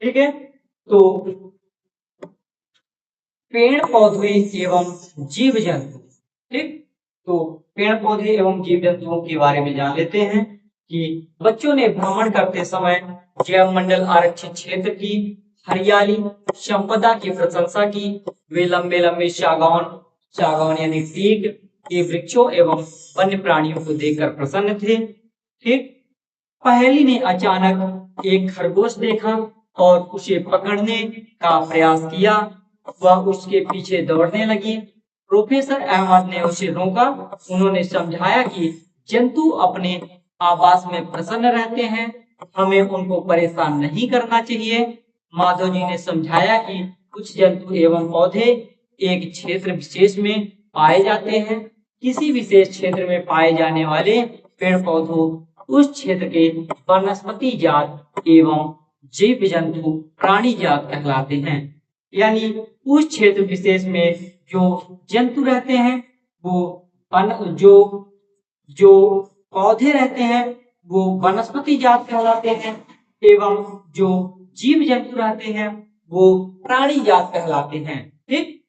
ठीक है, तो पेड़ पौधे एवं जीव जंतु। ठीक, तो पेड़ पौधे एवं जीव जंतुओं के बारे में जान लेते हैं कि बच्चों ने भ्रमण करते समय जैव मंडल आरक्षित क्षेत्र की हरियाली संपदा की प्रशंसा की। वे लंबे लंबे सागौन यानी टीक के वृक्षों एवं वन्य प्राणियों को देखकर प्रसन्न थे। ठीक, पहेली ने अचानक एक खरगोश देखा और उसे पकड़ने का प्रयास किया। वह उसके पीछे दौड़ने लगी। प्रोफेसर अहमद ने उसे रोका। उन्होंने समझाया कि जंतु अपने आवास में प्रसन्न रहते हैं, हमें उनको परेशान नहीं करना चाहिए। माधव जी ने समझाया कि कुछ जंतु एवं पौधे एक क्षेत्र विशेष में पाए जाते हैं। किसी विशेष क्षेत्र में पाए जाने वाले पेड़ पौधों उस क्षेत्र के वनस्पति जात एवं जीव जंतु प्राणी जात कहलाते हैं। यानी उस क्षेत्र विशेष में जो जंतु रहते हैं वो जो पौधे रहते हैं वो वनस्पति जात कहलाते हैं एवं जो जीव जंतु रहते हैं वो प्राणी जात कहलाते हैं। ठीक,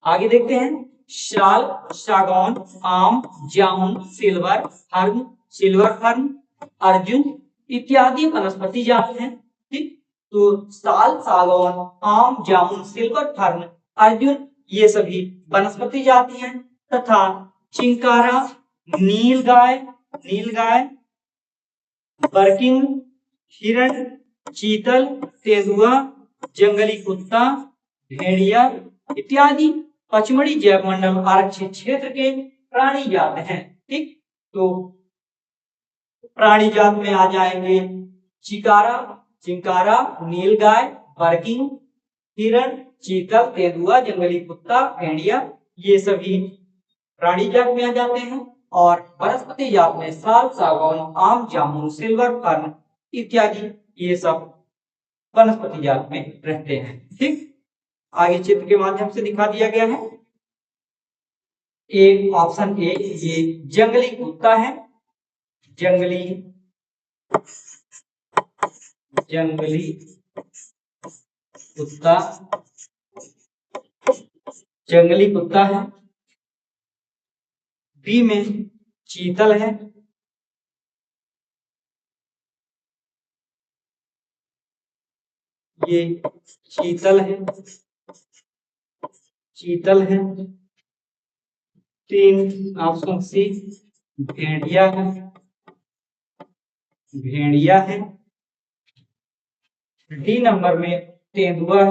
आगे देखते हैं। शाल, सागौन, आम, जामुन, सिल्वर फर्न, अर्जुन इत्यादि वनस्पति जात हैं। ठीक, तो साल, सागौन, आम, जामुन, सिल्वर फर्न, अर्जुन ये सभी वनस्पति जाति हैं तथा चिंकारा, नीलगाय, बरकिंग, हिरण, चीतल, तेंदुआ, जंगली कुत्ता, भेड़िया इत्यादि पचमढ़ी जैव मंडल आरक्षित क्षेत्र के प्राणी जात हैं। ठीक, तो प्राणी जात में आ जाएंगे चिंकारा, नीलगाय, बरकिंग, हिरण, चीतल, तेंदुआ, जंगली कुत्ता, भेड़िया, ये सभी प्राणी जात में आ जाते हैं। और वनस्पति जात में साल, सागौन, आम, जामुन, सिल्वर फर्न इत्यादि ये सब वनस्पति जात में रहते हैं। ठीक, आगे चित्र के माध्यम से दिखा दिया गया है। एक ऑप्शन ए ये जंगली कुत्ता है, जंगली कुत्ता है। बी में चीतल है, ये चीतल है। 3 ऑप्शन सी भेड़िया है। डी नंबर में तेंदुआ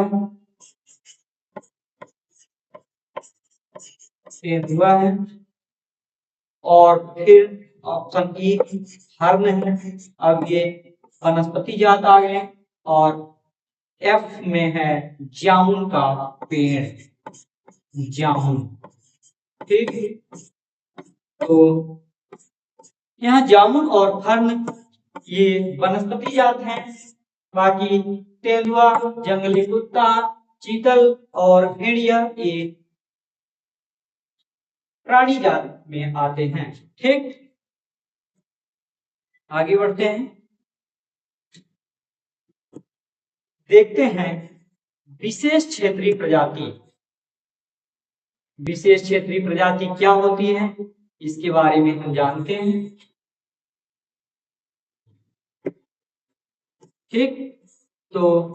है। और फिर ऑप्शन ई हर्न है। अब ये वनस्पति जात आ गए। और एफ में है जामुन का पेड़, जामुन। ठीक, तो यहाँ जामुन और फर्न ये वनस्पति जात हैं। बाकी तेंदुआ, जंगली कुत्ता, चीतल और भेड़िया ये प्राणी जात में आते हैं। ठीक, आगे बढ़ते हैं, देखते हैं विशेष क्षेत्रीय प्रजाति। विशेष क्षेत्रीय प्रजाति क्या होती है, इसके बारे में हम जानते हैं। ठीक, तो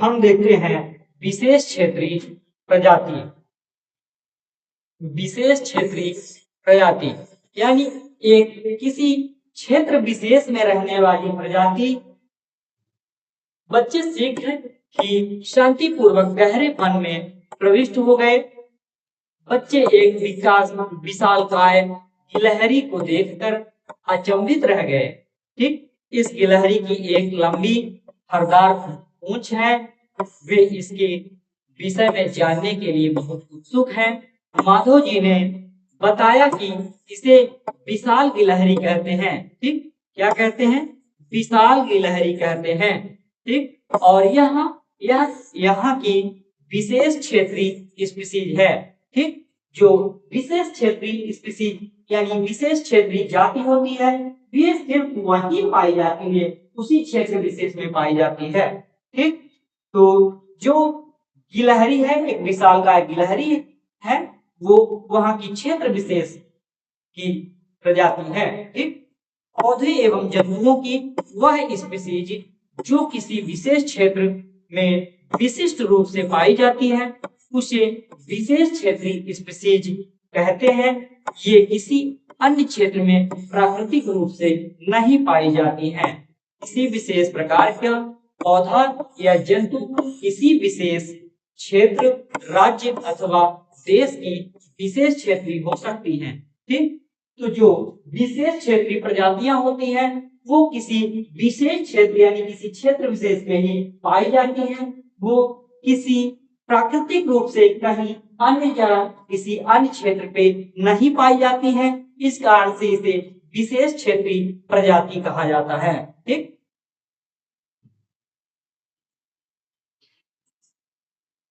हम देखते हैं विशेष क्षेत्रीय प्रजाति। विशेष क्षेत्रीय प्रजाति यानी एक किसी क्षेत्र विशेष में रहने वाली प्रजाति बच्चे शीघ्र ही शांतिपूर्वक गहरे वन में प्रविष्ट हो गए। बच्चे एक विशालकाय गिलहरी को देखकर अचंभित रह गए। ठीक, इस गिलहरी की एक लंबी हरदार पूंछ है। वे इसके विषय में जानने के लिए बहुत उत्सुक हैं। माधव जी ने बताया कि इसे विशाल गिलहरी कहते हैं। ठीक, क्या कहते हैं? विशाल गिलहरी कहते हैं। ठीक, और यहाँ की विशेष क्षेत्रीय स्पीसीज है। ठीक, जो विशेष क्षेत्रीय स्पीसीज यानी विशेष क्षेत्रीय जाति होती है वे सिर्फ वहीं पाई जाती है, उसी क्षेत्र विशेष में पाई जाती है। ठीक, तो जो गिलहरी है एक विशालकाय गिलहरी है, वो वहां की क्षेत्र विशेष की प्रजाति है। ठीक, पौधे एवं जंतुओं की वह स्पीसीज जो किसी विशेष क्षेत्र में विशिष्ट रूप से पाई जाती है उसे विशेष क्षेत्रीय स्पीसीज कहते हैं। ये किसी अन्य क्षेत्र में प्राकृतिक रूप से नहीं पाई जाती हैं। किसी विशेष प्रकार का पौधा या जंतु किसी विशेष क्षेत्र, राज्य अथवा देश की विशेष क्षेत्रीय हो सकती हैं। ठीक, तो जो विशेष क्षेत्रीय प्रजातियां होती हैं वो किसी विशेष क्षेत्र यानी किसी क्षेत्र विशेष में ही पाई जाती हैं। वो किसी प्राकृतिक रूप से कहीं अन्य जगह किसी अन्य क्षेत्र पे नहीं पाई जाती हैं। इस कारण से इसे विशेष क्षेत्रीय प्रजाति कहा जाता है। ठीक,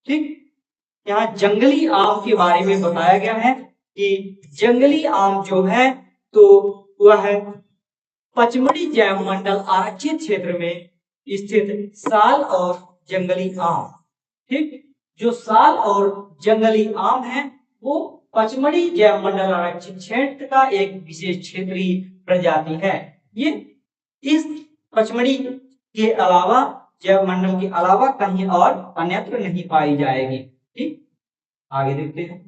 ठीक, यहाँ जंगली आम के बारे में बताया गया है कि जंगली आम जो है तो वह है पचमढ़ी जैव मंडल आरक्षित क्षेत्र में स्थित साल और जंगली आम। ठीक, जो साल और जंगली आम है वो पचमढ़ी जैव मंडल आरक्षित क्षेत्र का एक विशेष क्षेत्रीय प्रजाति है। ये इस पचमढ़ी के अलावा जैव मंडल के अलावा कहीं और अन्यत्र नहीं पाई जाएगी। ठीक, आगे देखते हैं।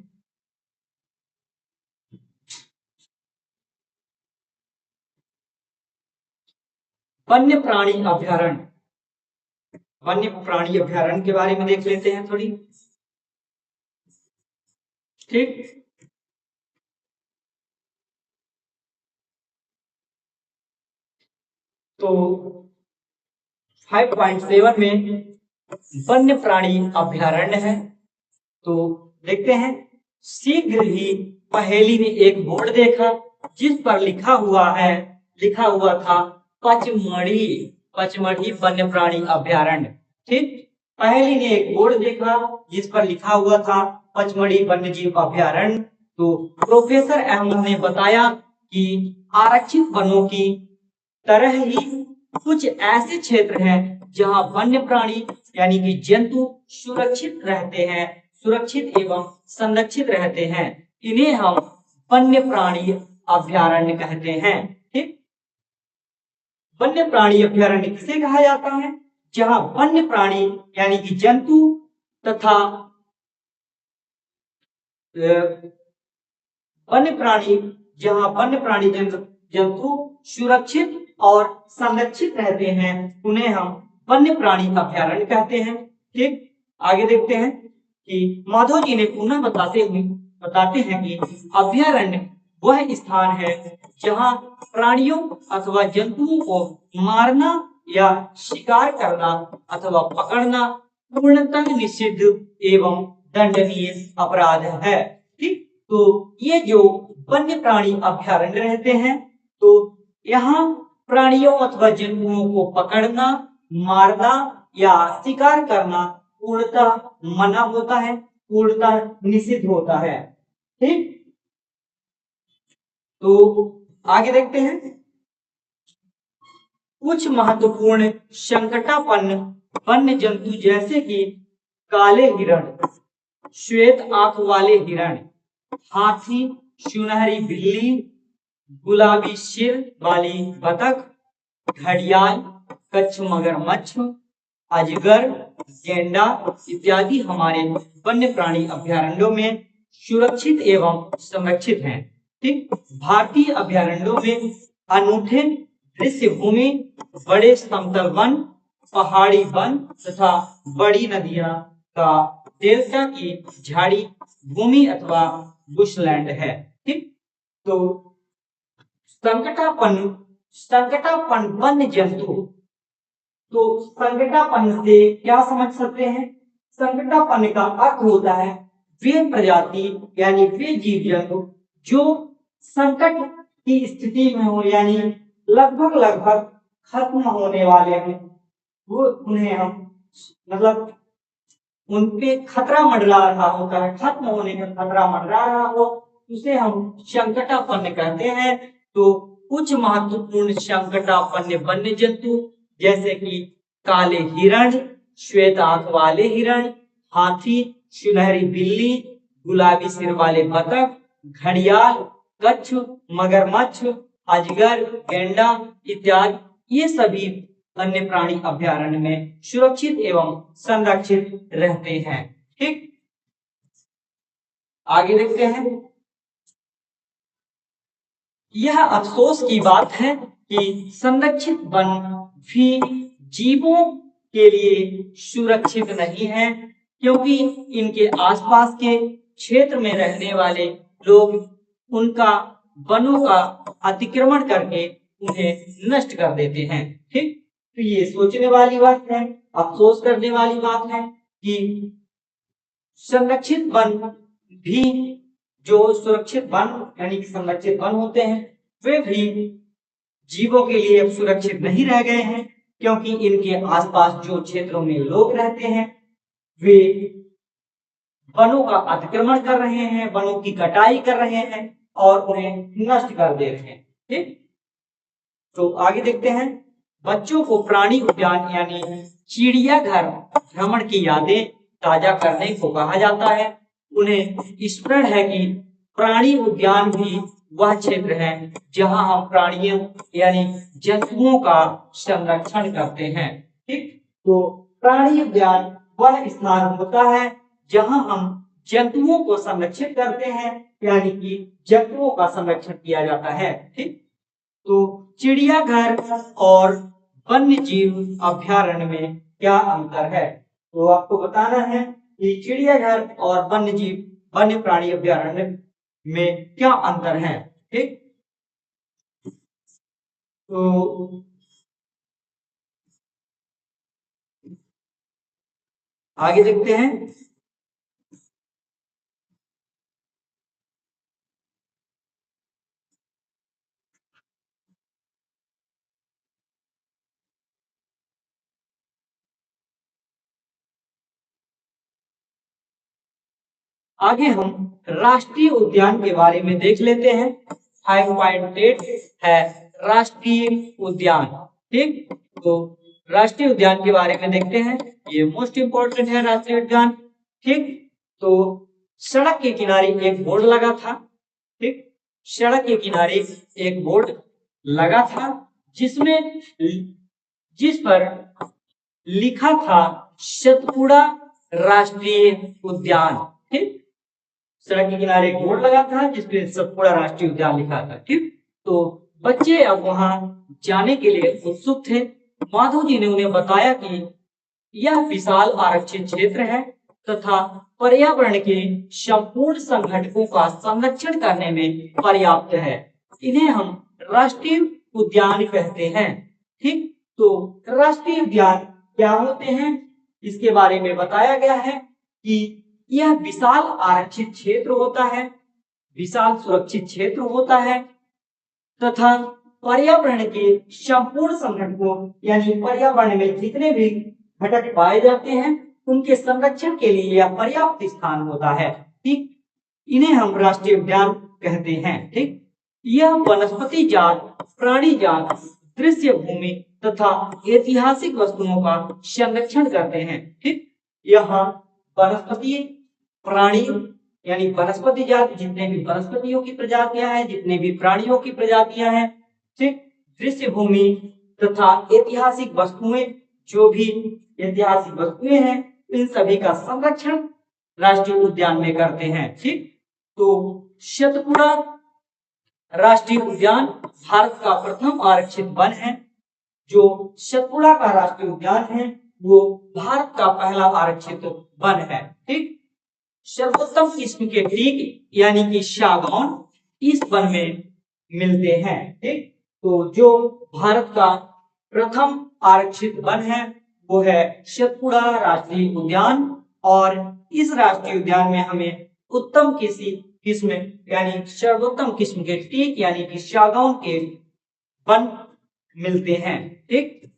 वन्य प्राणी अभ्यारण्य, वन्य प्राणी अभ्यारण्य के बारे में देख लेते हैं थोड़ी। ठीक, तो 5.7 में वन्य प्राणी अभ्यारण्य है। तो देखते हैं, शीघ्र ही पहेली ने एक बोर्ड देखा जिस पर लिखा हुआ था पचमढ़ी, पचमढ़ी वन्य प्राणी अभ्यारण्य। ठीक, पहेली ने एक बोर्ड देखा जिस पर लिखा हुआ था पचमढ़ी वन्यजीव अभ्यारण्य। तो प्रोफेसर अहमद ने बताया कि आरक्षित वनों की तरह ही कुछ ऐसे क्षेत्र हैं जहां वन्य प्राणी यानी कि जंतु सुरक्षित रहते हैं, सुरक्षित एवं संरक्षित रहते हैं। इन्हें हम वन्य प्राणी अभ्यारण्य कहते हैं। ठीक, वन्य प्राणी अभ्यारण्य किसे कहा जाता है? जहां वन्य प्राणी यानी कि जंतु तथा वन्य प्राणी, जहां वन्य प्राणी जंतु सुरक्षित और संरक्षित रहते हैं, उन्हें हम वन्य प्राणी अभ्यारण्य कहते हैं। ठीक, आगे देखते हैं कि माधव जी ने पुनः बताते हैं कि अभ्यारण्य वह स्थान है जहां प्राणियों अथवा जंतुओं को मारना या शिकार करना अथवा पकड़ना पूर्णतः निषिद्ध एवं दंडनीय अपराध है। ठीक, तो ये जो वन्य प्राणी अभ्यारण्य रहते हैं, तो यहाँ प्राणियों अथवा जंतुओं को पकड़ना, मारना या शिकार करना पूर्णतः मना होता है, पूर्णतः निषिद्ध होता है। ठीक, तो आगे देखते हैं, कुछ महत्वपूर्ण संकटापन्न वन्य जंतु जैसे कि काले हिरण, श्वेत आंख वाले हिरण, हाथी, सुनहरी बिल्ली, गुलाबी सिर वाली बतख, घड़ियाल, कच्छ मगरमच्छ, अजगर, गेंडा इत्यादि हमारे वन्य प्राणी अभ्यारण्यों में सुरक्षित एवं संरक्षित हैं। ठीक, भारतीय अभ्यारण्यों में अनूठे दृश्य भूमि, बड़े समतल वन, पहाड़ी वन तथा बड़ी नदियां का डेल्टा की झाड़ी भूमि अथवा बुशलैंड है। ठीक, तो संकटापन्न वन्य जंतु, तो संकटापन्न से क्या समझ सकते हैं? संकटापन्न का अर्थ होता है वे प्रजाति यानी वे जीव जंतु जो संकट की स्थिति में हो, यानी लगभग खत्म होने वाले हैं, वो उन्हें हम मतलब उनपे खतरा मंडरा रहा होता है, खत्म होने का खतरा मंडरा रहा हो, उसे हम संकटापन्न कहते हैं। तो कुछ महत्वपूर्ण संकटापन्न वन्य जंतु जैसे कि काले हिरण, श्वेत आंख वाले हिरण, हाथी, सुनहरी बिल्ली, गुलाबी सिर वाले बतख, घड़ियाल, कच्छ, मगरमच्छ, अजगर, गेंडा इत्यादि ये सभी वन्य प्राणी अभ्यारण्य में सुरक्षित एवं संरक्षित रहते हैं। ठीक, आगे देखते हैं, यह अफसोस की बात है कि संरक्षित वन भी जीवों के लिए सुरक्षित नहीं है, क्योंकि इनके आसपास के क्षेत्र में रहने वाले लोग उनका वनों का अतिक्रमण करके उन्हें नष्ट कर देते हैं। ठीक, तो ये सोचने वाली बात है, अफसोस करने वाली बात है कि संरक्षित वन भी, जो सुरक्षित वन यानी कि संरक्षित वन होते हैं, वे भी जीवों के लिए अब सुरक्षित नहीं रह गए हैं, क्योंकि इनके आसपास जो क्षेत्रों में लोग रहते हैं वे वनों का अतिक्रमण कर रहे हैं, वनों की कटाई कर रहे हैं और उन्हें नष्ट कर दे रहे हैं। ठीक, तो आगे देखते हैं, बच्चों को प्राणी उद्यान यानी चिड़ियाघर भ्रमण की यादें ताजा करने को कहा जाता है। उन्हें स्मरण है कि प्राणी उद्यान भी वह क्षेत्र है जहां हम प्राणियों यानी जंतुओं का संरक्षण करते हैं। ठीक, तो प्राणी उद्यान वह स्थान होता है जहां हम जंतुओं को संरक्षित करते हैं, यानी कि जंतुओं का संरक्षण किया जाता है। ठीक, तो चिड़ियाघर और वन्य जीव अभयारण्य में क्या अंतर है, तो आपको बताना है कि चिड़ियाघर और वन्य जीव वन्य प्राणी अभयारण्य में क्या अंतर है। ठीक, तो आगे देखते हैं। आगे हम राष्ट्रीय उद्यान के बारे में देख लेते हैं। 5.8 है राष्ट्रीय उद्यान। ठीक, तो राष्ट्रीय उद्यान के बारे में देखते हैं। ये मोस्ट इंपोर्टेंट है राष्ट्रीय उद्यान। ठीक, तो सड़क के किनारे एक बोर्ड लगा था। ठीक, सड़क के किनारे एक बोर्ड लगा था जिसमें जिस पर लिखा था सतपुड़ा राष्ट्रीय उद्यान। ठीक, सड़क के किनारे एक बोर्ड लगा था जिसपे सतपुड़ा राष्ट्रीय उद्यान लिखा था। ठीक, तो बच्चे अब वहां जाने के लिए उत्सुक थे। माधव जी ने उन्हें बताया कि यह विशाल आरक्षित क्षेत्र है तथा पर्यावरण के संपूर्ण संघटकों का संरक्षण करने में पर्याप्त है। इन्हें हम राष्ट्रीय उद्यान कहते हैं। ठीक, तो राष्ट्रीय उद्यान क्या होते हैं इसके बारे में बताया गया है कि यह विशाल आरक्षित क्षेत्र होता है, विशाल सुरक्षित क्षेत्र होता है तथा पर्यावरण के संपूर्ण संघटकों यानी पर्यावरण में जितने भी घटक पाए जाते हैं उनके संरक्षण के लिए यह पर्याप्त स्थान होता है। ठीक, इन्हें हम राष्ट्रीय उद्यान कहते हैं। ठीक, यह वनस्पति जात, प्राणी जात, दृश्य भूमि तथा ऐतिहासिक वस्तुओं का संरक्षण करते हैं। ठीक, यहाँ वनस्पति प्राणी यानी वनस्पति जात जितने भी वनस्पतियों की प्रजातियां हैं, जितने भी प्राणियों की प्रजातियां हैं। ठीक, दृश्य भूमि तथा ऐतिहासिक वस्तुएं, जो भी ऐतिहासिक वस्तुएं हैं इन सभी का संरक्षण राष्ट्रीय उद्यान में करते हैं। ठीक, तो सतपुड़ा राष्ट्रीय उद्यान भारत का प्रथम आरक्षित वन है। जो सतपुड़ा का राष्ट्रीय उद्यान है वो भारत का पहला आरक्षित वन है। ठीक, सर्वोत्तम किस्म के टीक यानी कि सागौन इस वन में मिलते हैं। ठीक, तो जो भारत का प्रथम आरक्षित वन है वो है सतपुड़ा राष्ट्रीय उद्यान और इस राष्ट्रीय उद्यान में हमें उत्तम किस्म यानी सर्वोत्तम किस्म के टीक यानी कि सागौन के वन मिलते हैं। ठीक,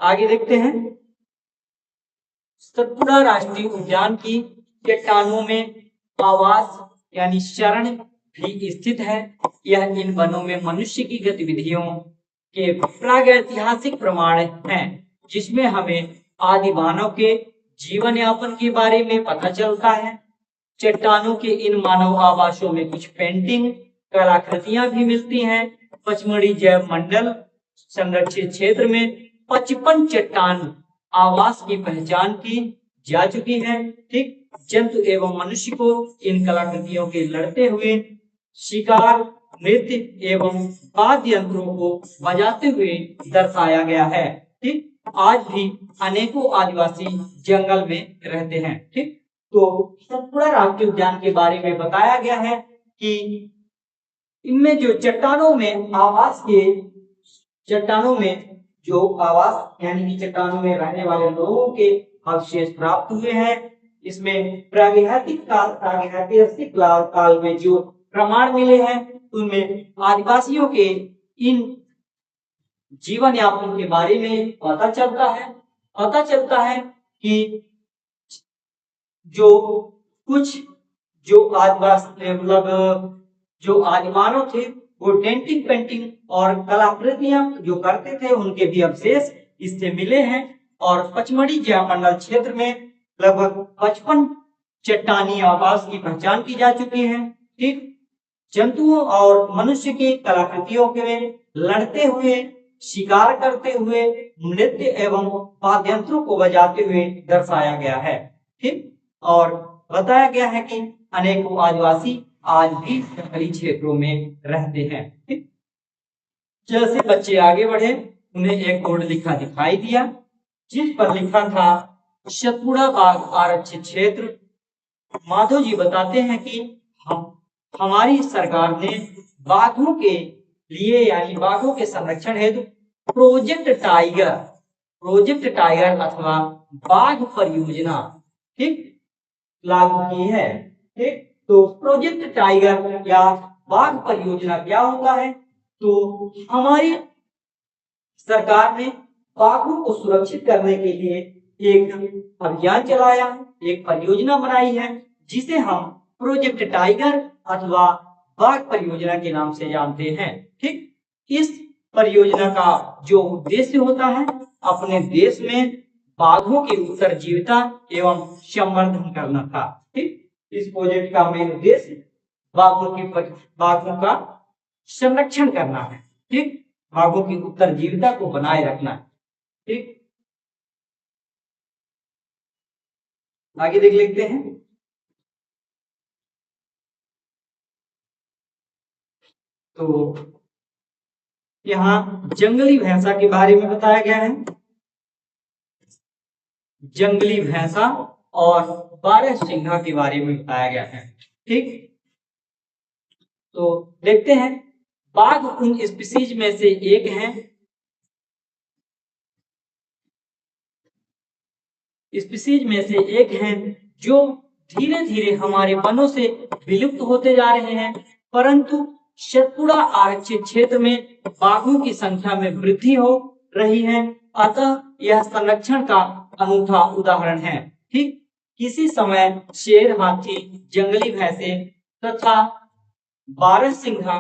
आगे देखते हैं। सतपुड़ा राष्ट्रीय उद्यान की चट्टानों में आवास यानी शरण भी स्थित है। यह इन वनों में मनुष्य की गतिविधियों के प्रागैतिहासिक प्रमाण हैं, जिसमें हमें आदि मानव के जीवन यापन के बारे में पता चलता है। चट्टानों के इन मानव आवासों में कुछ पेंटिंग कलाकृतियां भी मिलती हैं। पचमढ़ी जैव मंडल संरक्षित क्षेत्र में 55 चट्टान आवास की पहचान की जा चुकी है। ठीक, जंतु एवं मनुष्य को इन कलाकृतियों के लड़ते हुए, शिकार, नृत्य एवं वाद्य यंत्रों को बजाते हुए दर्शाया गया है। ठीक, आज भी अनेकों आदिवासी जंगल में रहते हैं। ठीक, तो सतपुड़ा राष्ट्रीय उद्यान के बारे में बताया गया है कि इनमें जो चट्टानों में जो आवास यानी कि चट्टानों में रहने वाले लोगों के अवशेष प्राप्त हुए हैं। इसमें प्रागैतिहासिक काल में जो प्रमाण मिले हैं उनमें आदिवासियों के इन जीवन यापन के बारे में पता चलता है कि जो आदिवासी मतलब जो आदिमानव थे वो डेंटिंग पेंटिंग और कलाकृतियां जो करते थे उनके भी अवशेष इससे मिले हैं। और पचमढ़ी जैव मंडल क्षेत्र में लगभग 55 चट्टानी आवास की पहचान की जा चुकी है। ठीक, जंतुओं और मनुष्य की कलाकृतियों के लड़ते हुए, शिकार करते हुए, नृत्य एवं वाद्यंत्रों को बजाते हुए दर्शाया गया है। ठीक, और बताया गया है कि अनेकों आदिवासी आज भी जंगली क्षेत्रों में रहते हैं। ठीक, जैसे बच्चे आगे बढ़े, उन्हें एक बोर्ड लिखा दिखाई दिया, जिस पर लिखा था सतपुड़ा बाघ आरक्षित क्षेत्र। माधव जी बताते हैं कि हम हमारी सरकार ने बाघों के लिए यानी बाघों के संरक्षण हेतु प्रोजेक्ट टाइगर अथवा बाघ परियोजना ठीक लागू की है। ठीक, तो प्रोजेक्ट टाइगर या बाघ परियोजना क्या होता है? तो हमारी सरकार ने बाघों को सुरक्षित करने के लिए एक अभियान चलाया, एक परियोजना बनाई है, जिसे हम प्रोजेक्ट टाइगर अथवा बाघ परियोजना के नाम से जानते हैं। ठीक, इस परियोजना का जो उद्देश्य होता है, अपने देश में बाघों की उत्तरजीविता एवं संवर्धन करना था। ठीक, इस प्रोजेक्ट का मेन उद्देश्य बाघों का संरक्षण करना है। ठीक, बाघों की उत्तरजीविता को बनाए रखना है। ठीक, आगे देख लेते हैं। तो यहाँ जंगली भैंसा के बारे में बताया गया है। जंगली भैंसा और बारहसिंघा के बारे में बताया गया है। ठीक, तो देखते हैं, बाघ उन स्पीशीज में से एक है जो धीरे धीरे हमारे वनों से विलुप्त होते जा रहे हैं, परंतु सतपुड़ा आरक्षित क्षेत्र में बाघों की संख्या में वृद्धि हो रही है। अतः यह संरक्षण का अनूठा उदाहरण है। ठीक, किसी समय शेर, हाथी, जंगली भैंसे तथा बारहसिंघा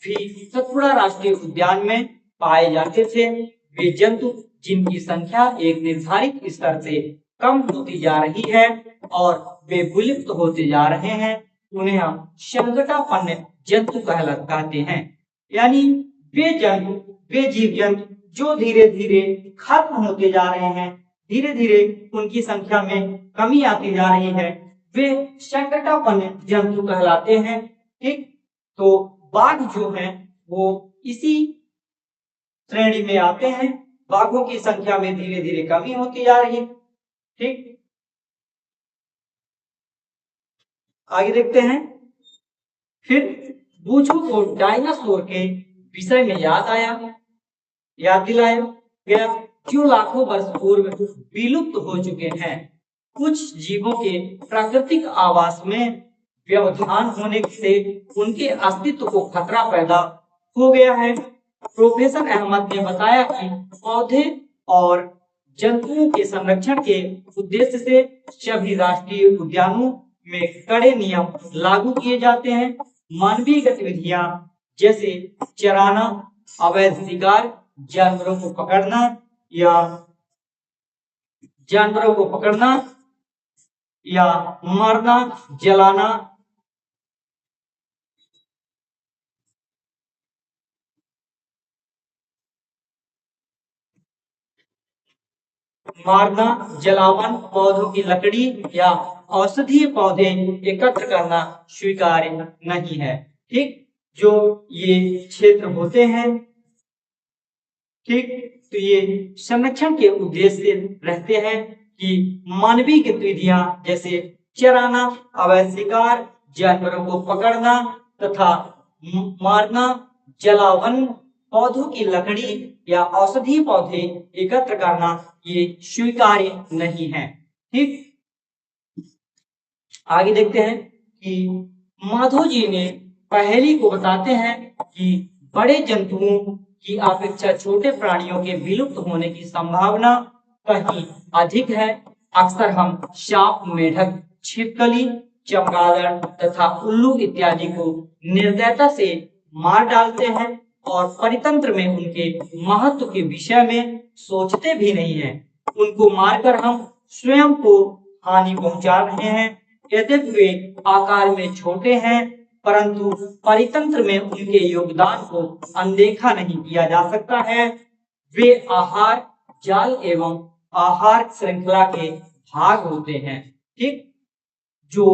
भी सतपुड़ा राष्ट्रीय उद्यान में पाए जाते थे। वे जंतु जिनकी संख्या एक निर्धारित स्तर से कम होती जा रही है और वे विलुप्त होते जा रहे हैं, उन्हें हम संकटापन्न जंतु कहते हैं। यानी वे जीव जंतु जो धीरे धीरे खत्म होते जा रहे हैं, धीरे धीरे उनकी संख्या में कमी आती जा रही है, वे संकटापन्न जंतु कहलाते हैं। ठीक, तो बाघ जो हैं वो इसी श्रेणी में आते हैं। बाघों की संख्या में धीरे धीरे कमी होती जा रही है। ठीक, आगे देखते हैं। फिर बूझों को डायनासोर के विषय में याद दिलाया गया, जो लाखों वर्ष पूर्व विलुप्त हो चुके हैं। कुछ जीवों के प्राकृतिक आवास में व्यवधान होने से उनके अस्तित्व को खतरा पैदा हो गया है। प्रोफेसर अहमद ने बताया कि पौधे और जंतुओं के संरक्षण के उद्देश्य से सभी राष्ट्रीय उद्यानों में कड़े नियम लागू किए जाते हैं। मानवीय गतिविधियां जैसे चराना, अवैध शिकार, जानवरों को पकड़ना या मारना, जलाना, जलावन, पौधों की लकड़ी या औषधीय पौधे एकत्र करना स्वीकार्य नहीं है। ठीक, जो ये क्षेत्र होते हैं, ठीक, तो ये संरक्षण के उद्देश्य से रहते हैं कि मानवीय गतिविधियां जैसे चराना, अवैध शिकार, जानवरों को पकड़ना तथा मारना, जलावन, पौधों की लकड़ी या औषधीय पौधे एकत्र करना ये स्वीकार्य नहीं है। ठीक, आगे देखते हैं कि माधव जी ने पहेली को बताते हैं कि बड़े जंतुओं की अपेक्षा छोटे प्राणियों के विलुप्त होने की संभावना कहीं अधिक है। अक्सर हम सांप, मेढक, छिपकली, चमगादड़ तथा उल्लू इत्यादि को निर्दयता से मार डालते हैं और परितंत्र में उनके महत्व के विषय में सोचते भी नहीं हैं। उनको मारकर हम स्वयं को हानि पहुंचा रहे हैं यद्यपि वे आकार में छोटे हैं, परंतु परितंत्र में उनके योगदान को अनदेखा नहीं किया जा सकता है। वे आहार जाल एवं आहार श्रृंखला के भाग होते हैं। ठीक, जो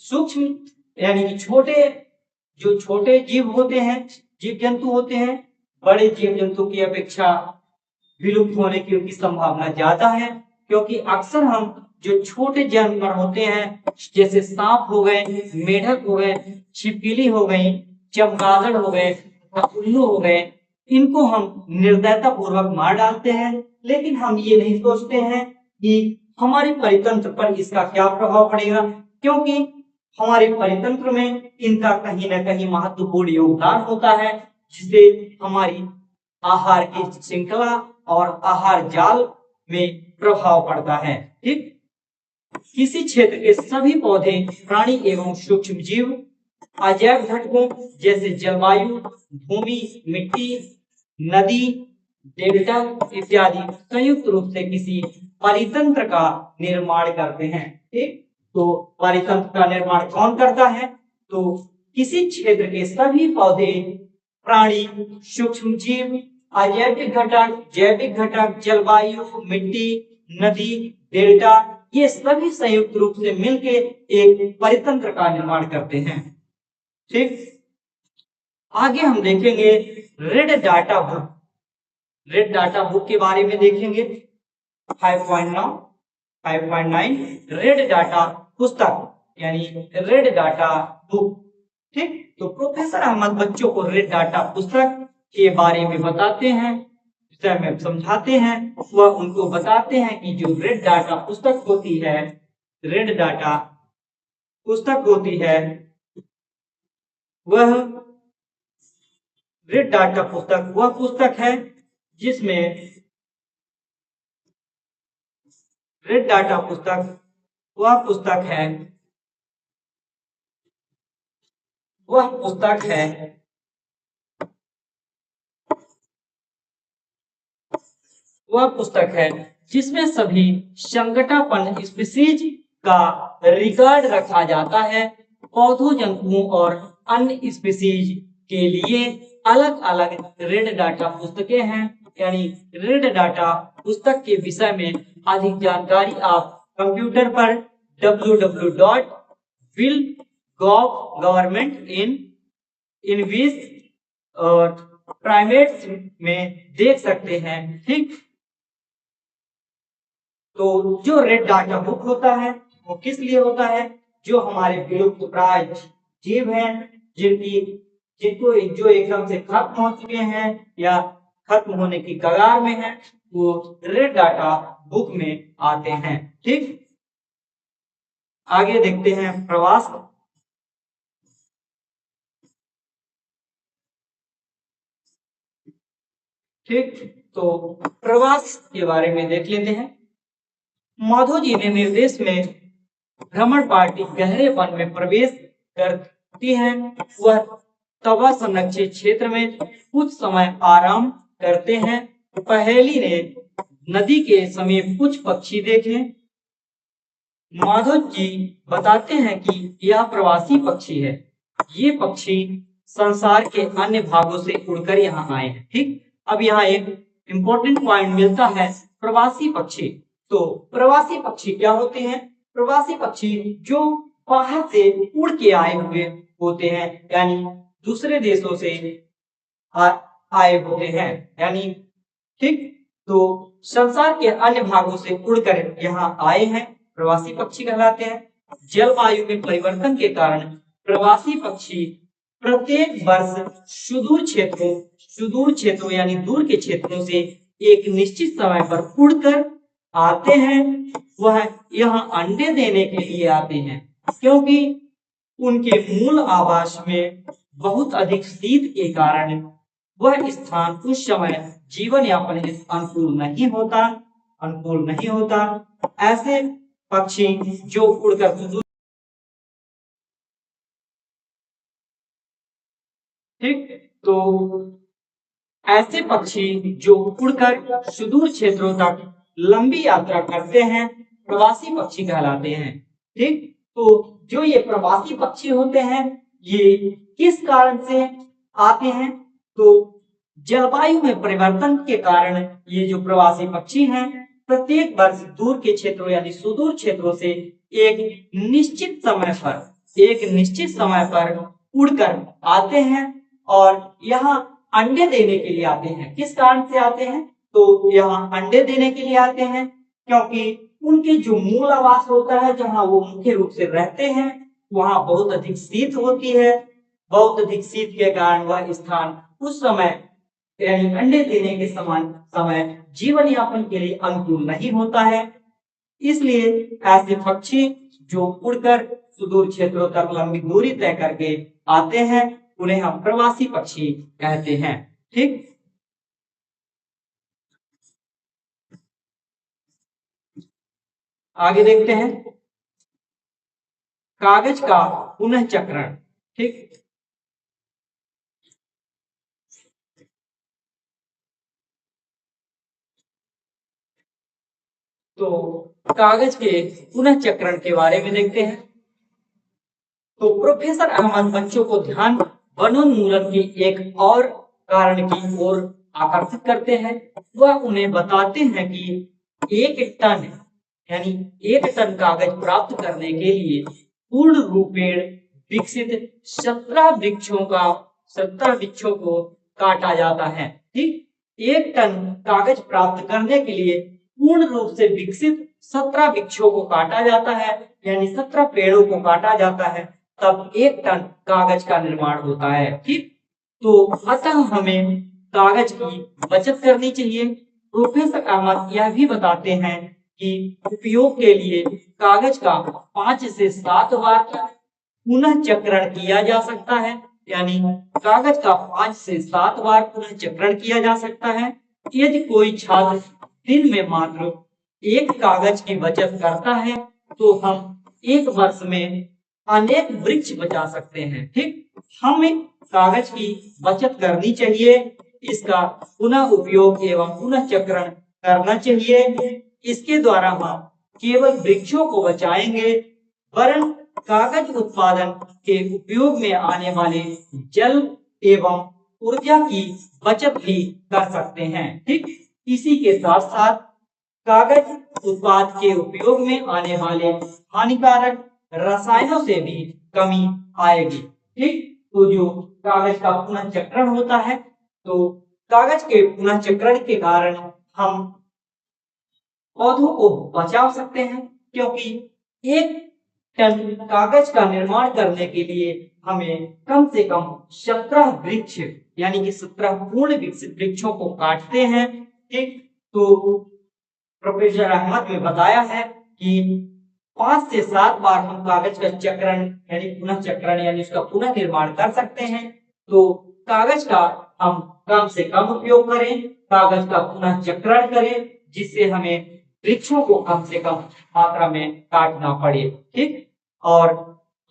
सूक्ष्म यानी कि छोटे जीव होते हैं, जीव जंतु होते हैं, बड़े जीव जंतु की अपेक्षा विलुप्त होने की उनकी संभावना ज्यादा है, क्योंकि अक्सर हम जो छोटे जानवर होते हैं जैसे सांप हो गए, मेढक हो गए, छिपकली हो गई, चमगादड़ हो गए, उल्लू हो गए, इनको हम निर्दयता पूर्वक मार डालते हैं, लेकिन हम ये नहीं सोचते हैं कि हमारे परितंत्र पर इसका क्या प्रभाव पड़ेगा, क्योंकि हमारे परितंत्र में इनका कहीं ना कहीं महत्वपूर्ण योगदान होता है, जिससे हमारी आहार की श्रृंखला और आहार जाल में प्रभाव पड़ता है। ठीक, किसी क्षेत्र के सभी पौधे, प्राणी एवं सूक्ष्म जीव अजैव घटकों जैसे जलवायु, भूमि, मिट्टी, नदी, डेल्टा इत्यादि संयुक्त रूप से किसी परितंत्र का निर्माण करते हैं। ठीक, तो परितंत्र का निर्माण कौन करता है? तो किसी क्षेत्र के सभी पौधे, प्राणी, सूक्ष्म जीव, अजैविक घटक, जैविक घटक, जलवायु, मिट्टी, नदी, डेल्टा, ये सभी संयुक्त रूप से मिलकर एक परितंत्र का निर्माण करते हैं। ठीक, आगे हम देखेंगे red data book. Red data book के बारे में देखेंगे 5.9 रेड डाटा पुस्तक यानी रेड डाटा बुक। ठीक, तो प्रोफेसर अहमद बच्चों को रेड डाटा पुस्तक के बारे में बताते हैं, विषय में समझाते हैं। वह उनको बताते हैं कि जो रेड डाटा पुस्तक होती है, रेड डाटा पुस्तक होती है, वह रेड डाटा पुस्तक वह पुस्तक है जिसमें रेड डाटा पुस्तक वह पुस्तक है वह पुस्तक है वह पुस्तक है जिसमें सभी संकटापन्न स्पीशीज का रिकॉर्ड रखा जाता है। पौधों, जंतुओं और अन्य स्पीशीज के लिए अलग अलग रेड डाटा पुस्तकें हैं। यानी रेड डाटा पुस्तक के विषय में अधिक जानकारी आप कंप्यूटर पर www.will.gov.in और प्राइमेट्स में देख सकते हैं। ठीक, तो जो रेड डाटा बुक होता है वो किस लिए होता है? जो हमारे विलुप्त प्राय जीव हैं, जिनको जो एकदम से खत्म हो चुके हैं या खत्म होने की कगार में हैं, वो रेड डाटा बुक में आते हैं। ठीक, आगे देखते हैं प्रवास। ठीक, तो प्रवास के बारे में देख लेते हैं। माधो जी ने निर्देश में भ्रमण पार्टी गहरे वन में प्रवेश करती है। वह तवा संरक्षित क्षेत्र में कुछ समय आराम करते हैं। पहेली ने नदी के समीप कुछ पक्षी देखे। माधव जी बताते हैं कि यह प्रवासी पक्षी है। ये पक्षी संसार के अन्य भागों से उड़कर यहाँ आए हैं। ठीक, अब यहाँ एक इंपॉर्टेंट पॉइंट मिलता है, प्रवासी पक्षी। तो प्रवासी पक्षी क्या होते हैं? प्रवासी पक्षी जो बाहर से उड़ के आए हुए होते हैं, यानी दूसरे देशों से आए होते हैं, यानी ठीक, तो संसार के अन्य भागों से उड़कर यहाँ आए हैं, प्रवासी पक्षी कहलाते हैं। जलवायु में परिवर्तन के कारण प्रवासी पक्षी प्रत्येक वर्ष सुदूर क्षेत्रों यानी दूर के क्षेत्रों से एक निश्चित समय पर उड़कर आते हैं। वह यहाँ अंडे देने के लिए आते हैं, क्योंकि उनके मूल आवास में बहुत अधिक शीत के कारण वह स्थान उस समय जीवन यापन अनुकूल नहीं होता। ऐसे पक्षी जो उड़कर सुदूर, ठीक, तो ऐसे पक्षी जो उड़कर सुदूर क्षेत्रों तक लंबी यात्रा करते हैं, प्रवासी पक्षी कहलाते हैं। ठीक, तो जो ये प्रवासी पक्षी होते हैं ये किस कारण से आते हैं? तो जलवायु में परिवर्तन के कारण ये जो प्रवासी पक्षी हैं प्रत्येक वर्ष दूर के क्षेत्रों यानी सुदूर क्षेत्रों से एक निश्चित समय पर उड़कर आते हैं और यहाँ अंडे देने के लिए आते हैं। किस कारण से आते हैं? तो यहाँ अंडे देने के लिए आते हैं क्योंकि उनके जो मूल आवास होता है जहाँ वो मुख्य रूप से रहते हैं वहाँ बहुत अधिक शीत होती है। बहुत अधिक शीत के कारण वह स्थान उस समय यानी अंडे देने के समय जीवन यापन के लिए अनुकूल नहीं होता है। इसलिए ऐसे पक्षी जो उड़कर सुदूर क्षेत्रों तक लंबी दूरी तय करके आते हैं उन्हें हम प्रवासी पक्षी कहते हैं। ठीक, आगे देखते हैं कागज का पुनः चक्रण। ठीक, तो कागज के पुनः चक्रण के बारे में देखते हैं। तो प्रोफेसर अहमद बच्चों को ध्यान वनोन्मूलन की एक और कारण की ओर आकर्षित करते हैं। वह उन्हें बताते हैं कि एक टन यानी एक टन कागज प्राप्त करने के लिए पूर्ण रूपेण विकसित 17 वृक्षों को काटा जाता है। ठीक, एक टन कागज प्राप्त करने के लिए पूर्ण रूप से विकसित 17 वृक्षों को काटा जाता है यानी 17 पेड़ों को काटा जाता है तब एक टन कागज का निर्माण होता है। ठीक, तो अतः हमें कागज की बचत करनी चाहिए। प्रोफेसर अहमद यह भी बताते हैं कि उपयोग के लिए कागज का 5 से 7 बार पुनः चक्रण किया जा सकता है यानी कागज का 5 से 7 बार पुनः चक्रण किया जा सकता है। यदि कोई छात्र दिन में मात्र एक कागज की बचत करता है तो हम एक वर्ष में अनेक वृक्ष बचा सकते हैं। ठीक, हमें कागज की बचत करनी चाहिए, इसका पुनः उपयोग एवं पुनः चक्रण करना चाहिए। इसके द्वारा हम केवल वृक्षों को बचाएंगे वरन कागज उत्पादन के उपयोग में आने वाले जल एवं ऊर्जा की बचत भी कर सकते हैं। ठीक, इसी के साथ साथ कागज उत्पाद के उपयोग में आने वाले हानिकारक रसायनों से भी कमी आएगी। ठीक, तो जो कागज का पुनः चक्रण होता है तो कागज के पुनः चक्रण के कारण हम पौधों को बचा सकते हैं क्योंकि एक टन कागज का निर्माण करने के लिए हमें कम से कम 17 वृक्ष यानी कि 17 पूर्ण विकसित वृक्षों को काटते हैं। ठीक, तो प्रोफेसर अहमद ने बताया है कि 5 से 7 बार हम कागज का चक्रण यानी पुनः चक्रण यानी उसका पुनः निर्माण कर सकते हैं। तो कागज का हम कम से कम उपयोग करें, कागज का पुनः चक्रण करें जिससे हमें वृक्षों को कम से कम मात्रा में काटना पड़े। ठीक, और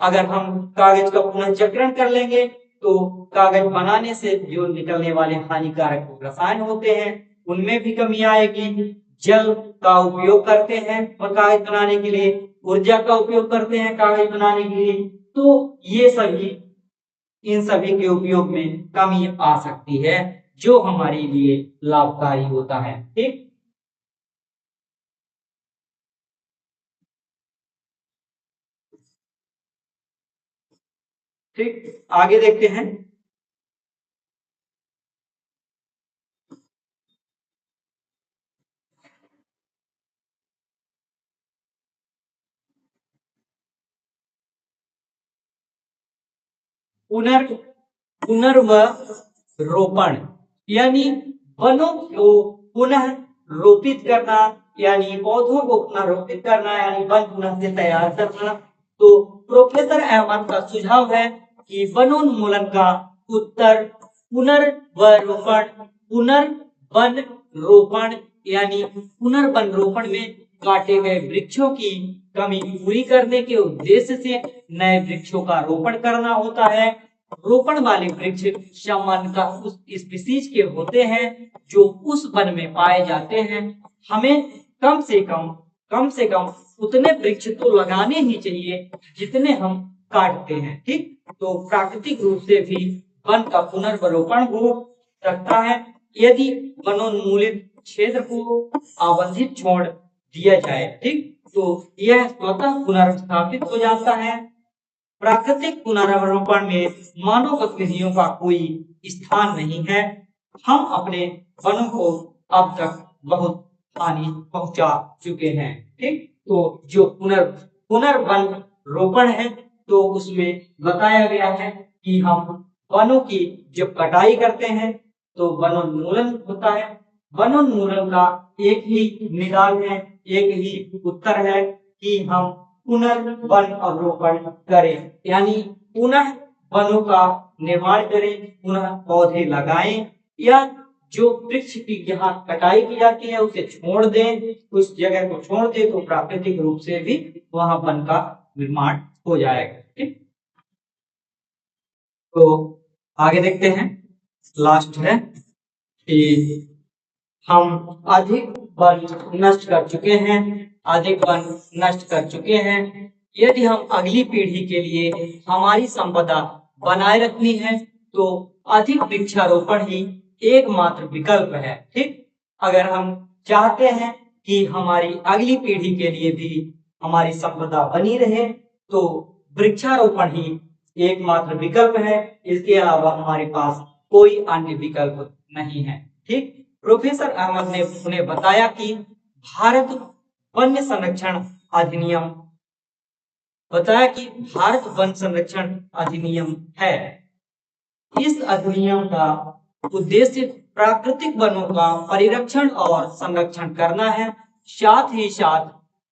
अगर हम कागज का पुनः चक्रण कर लेंगे तो कागज बनाने से जो निकलने वाले हानिकारक रसायन होते हैं उनमें भी कमी आएगी। जल का उपयोग करते हैं और कागज बनाने के लिए, ऊर्जा का उपयोग करते हैं कागज बनाने के लिए, तो ये सभी इन सभी के उपयोग में कमी आ सकती है जो हमारे लिए लाभकारी होता है। ठीक, ठीक, आगे देखते हैं। पुनर् पुनर्वरोपण यानी वनों को पुनः रोपित करना यानी पौधों को पुनः रोपित करना यानी वन पुनः से तैयार करना। तो प्रोफेसर अहमद का सुझाव है कि वनोन्मूलन का उत्तर पुनर्वरोपण पुनर्वन रोपण यानी पुनर्वन रोपण में काटे गए वृक्षों की कमी पूरी करने के उद्देश्य से नए वृक्षों का रोपण करना होता है। रोपण वाले वृक्ष सामान्यतः उस स्पीशीज के होते हैं जो उस वन में पाए जाते हैं। हमें कम से कम उतने वृक्ष तो लगाने ही चाहिए जितने हम काटते हैं। ठीक, तो प्राकृतिक रूप से भी वन का पुनर्वरोपण हो सकता है यदि वनोन्मूलित क्षेत्र को आवंटित छोड़ दिया जाए। ठीक, तो यह स्वतः पुनर्स्थापित हो जाता है। प्राकृतिक पुनर्वरोपण में मानव गतिविधियों का कोई स्थान नहीं है। हम अपने वनों को अब तक बहुत हानि पहुंचा चुके हैं। ठीक, तो जो पुनर्वन रोपण है तो उसमें बताया गया है कि हम वनों की जब कटाई करते हैं तो वनोन्मूलन होता है। वनोन्मूलन का एक ही निदान है, एक ही उत्तर है कि हम पुनर्वन अवरोपण करें, यानी पुनः वनों का निर्माण करें, पुनः पौधे लगाएं, या जो वृक्ष की जहाँ कटाई की जाती है उसे छोड़ दें, उस जगह को छोड़ दें तो प्राकृतिक रूप से भी वहां वन का निर्माण हो जाएगा। ठीक, तो आगे देखते हैं। लास्ट है कि हम अधिक वन नष्ट कर चुके हैं, अधिक वन नष्ट कर चुके हैं। यदि हम अगली पीढ़ी के लिए हमारी संपदा बनाए रखनी है तो अधिक वृक्षारोपण ही एकमात्र विकल्प है। ठीक, अगर हम चाहते हैं कि हमारी अगली पीढ़ी के लिए भी हमारी संपदा बनी रहे तो वृक्षारोपण ही एकमात्र विकल्प है। इसके अलावा हमारे पास कोई अन्य विकल्प नहीं है। ठीक, प्रोफेसर अहमद ने उन्हें बताया कि भारत वन्य संरक्षण अधिनियम वन संरक्षण अधिनियम है। इस अधिनियम का उद्देश्य प्राकृतिक वनों का परिरक्षण और संरक्षण करना है, साथ ही साथ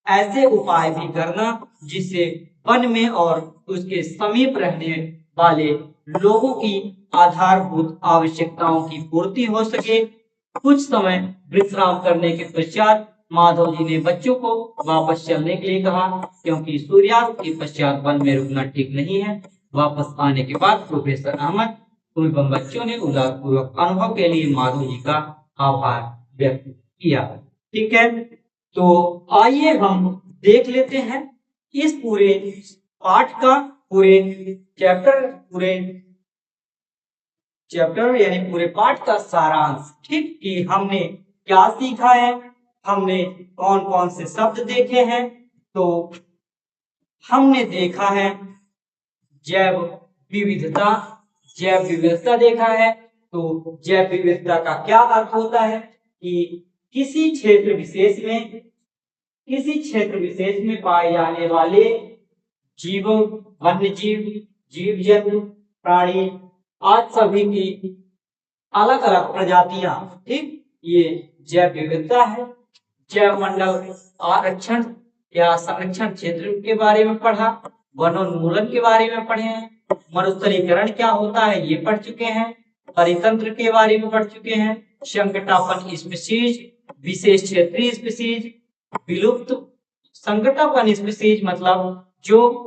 ऐसे उपाय भी करना जिससे वन में और उसके समीप रहने वाले लोगों की आधारभूत आवश्यकताओं की पूर्ति हो सके। कुछ समय विश्राम करने के पश्चात माधव जी ने बच्चों को वापस चलने के लिए कहा, क्योंकि सूर्यास्त के पश्चात वन में रुकना ठीक नहीं है। वापस आने के बाद प्रोफेसर अहमद एवं बच्चों ने उदारपूर्वक अनुभव के लिए माधव जी का आभार व्यक्त किया। ठीक है, तो आइए हम देख लेते हैं इस पूरे पाठ का, चैप्टर यानी पूरे पाठ का सारांश। ठीक, कि हमने क्या सीखा है, हमने कौन कौन से शब्द देखे हैं। तो हमने देखा है जैव विविधता देखा है। तो जैव विविधता का क्या अर्थ होता है कि किसी क्षेत्र विशेष में पाए जाने वाले जीवों, वन्य जीव, जीव जंतु, प्राणी आज सभी की अलग अलग प्रजातियां। ठीक, ये जैव विविधता है। जैव मंडल आरक्षण या संरक्षण क्षेत्र के बारे में पढ़ा, वनोन्मूलन के बारे में पढ़े हैं, मरुस्थलीकरण क्या होता है ये पढ़ चुके हैं, परितंत्र के बारे में पढ़ चुके हैं, संकटापन स्पीशीज, विशेष क्षेत्रीय स्पीशीज, विलुप्त संकटापन स्पीशीज मतलब जो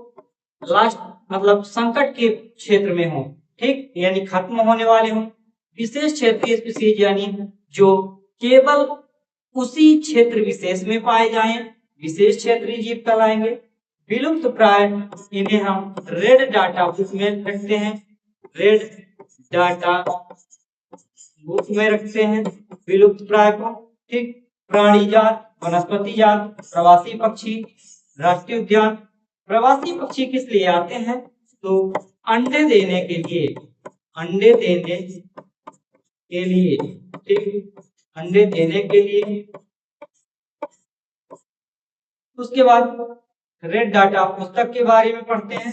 लास्ट मतलब संकट के क्षेत्र में हो, ठीक, यानी खत्म होने वाले हो। विशेष क्षेत्रीय स्पीशीज यानी जो केवल उसी क्षेत्र विशेष में पाए जाएं, विशेष क्षेत्रीय जीव कहलाएंगे। विलुप्त प्राय इन्हें हम रेड डाटा बुक में रखते हैं, विलुप्त प्राय को। ठीक, प्राणी जात, वनस्पति जात, प्रवासी पक्षी, राष्ट्रीय उद्यान। प्रवासी पक्षी किस लिए आते हैं? तो अंडे देने के लिए, ठीक, अंडे देने के लिए। उसके बाद रेड डाटा पुस्तक के बारे में पढ़ते हैं।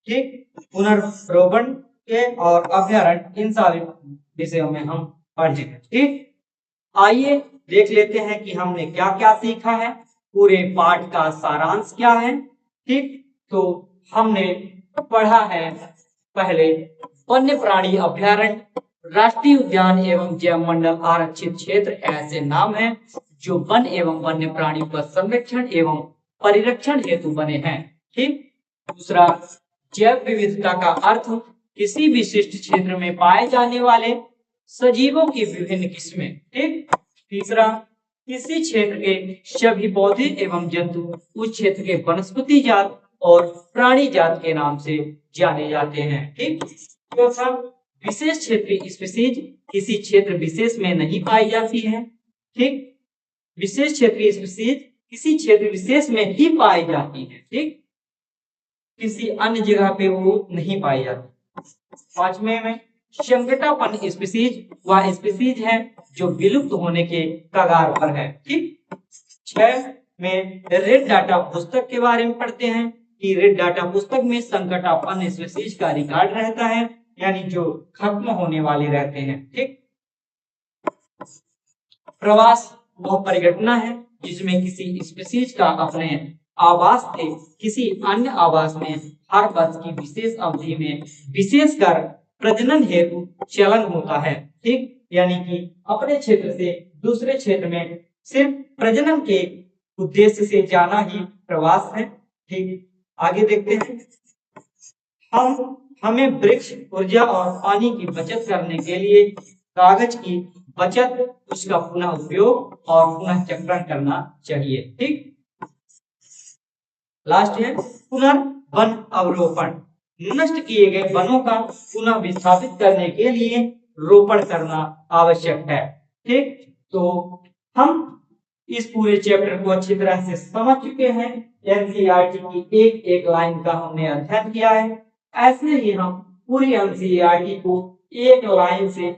ठीक, पुनर्रोपण के और अभ्यारण्य, इन सारे विषयों में हम पढ़ेंगे। ठीक, आइए देख लेते हैं कि हमने क्या क्या सीखा है, पूरे पाठ का सारांश क्या है। ठीक, तो हमने पढ़ा है पहले वन्य प्राणी अभ्यारण्य, राष्ट्रीय उद्यान एवं जैव मंडल आरक्षित क्षेत्र ऐसे नाम हैं जो वन एवं वन्य प्राणी का संरक्षण एवं परिरक्षण हेतु बने हैं। ठीक, दूसरा जैव विविधता का अर्थ किसी विशिष्ट क्षेत्र में पाए जाने वाले सजीवों की विभिन्न किस्में। ठीक, तीसरा इसी क्षेत्र के सभी पौधे एवं जंतु उस क्षेत्र के वनस्पति जात और प्राणी जात के नाम से जाने जाते हैं। ठीक, चौथा, विशेष क्षेत्रीय स्पीशीज किसी क्षेत्र विशेष में नहीं पाई जाती है। ठीक, विशेष क्षेत्रीय स्पीशीज किसी क्षेत्र विशेष में ही पाई जाती है। ठीक, किसी अन्य जगह पे वो नहीं पाई जाती। पांचवें में संकटापन स्पीशीज वह स्पीशीज है जो विलुप्त होने के कगार पर है। ठीक, 6 में रेड डाटा पुस्तक के बारे में पढ़ते हैं कि रेड डाटा पुस्तक में संकटापन स्पीशीज का रिकॉर्ड रहता है, यानी जो खत्म होने वाले रहते हैं। ठीक, प्रवास वह परिघटना है जिसमें किसी स्पीशीज का अपने आवास से किसी अन्य आवास में हर वर्ष की विशेष अवधि में विशेषकर प्रजनन हेतु चलन होता है। ठीक, यानी कि अपने क्षेत्र से दूसरे क्षेत्र में सिर्फ प्रजनन के उद्देश्य से जाना ही प्रवास है। ठीक, आगे देखते हैं। हमें वृक्ष, ऊर्जा और पानी की बचत करने के लिए कागज की बचत, उसका पुनः उपयोग और पुनः चक्रण करना चाहिए। ठीक, लास्ट है पुनर्वन अवरोपण। नष्ट किए गए वनों का पुनः विस्थापित करने के लिए रोपण करना आवश्यक है। ठीक, तो हम इस पूरे चैप्टर को अच्छी तरह से समझ चुके हैं। एनसीईआरटी की एक एक लाइन का हमने अध्ययन किया है। ऐसे ही हम पूरी एनसीईआरटी को एक लाइन से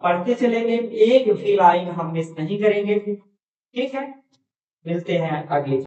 पढ़ते चलेंगे, एक भी लाइन हम मिस नहीं करेंगे। ठीक है, मिलते हैं अगले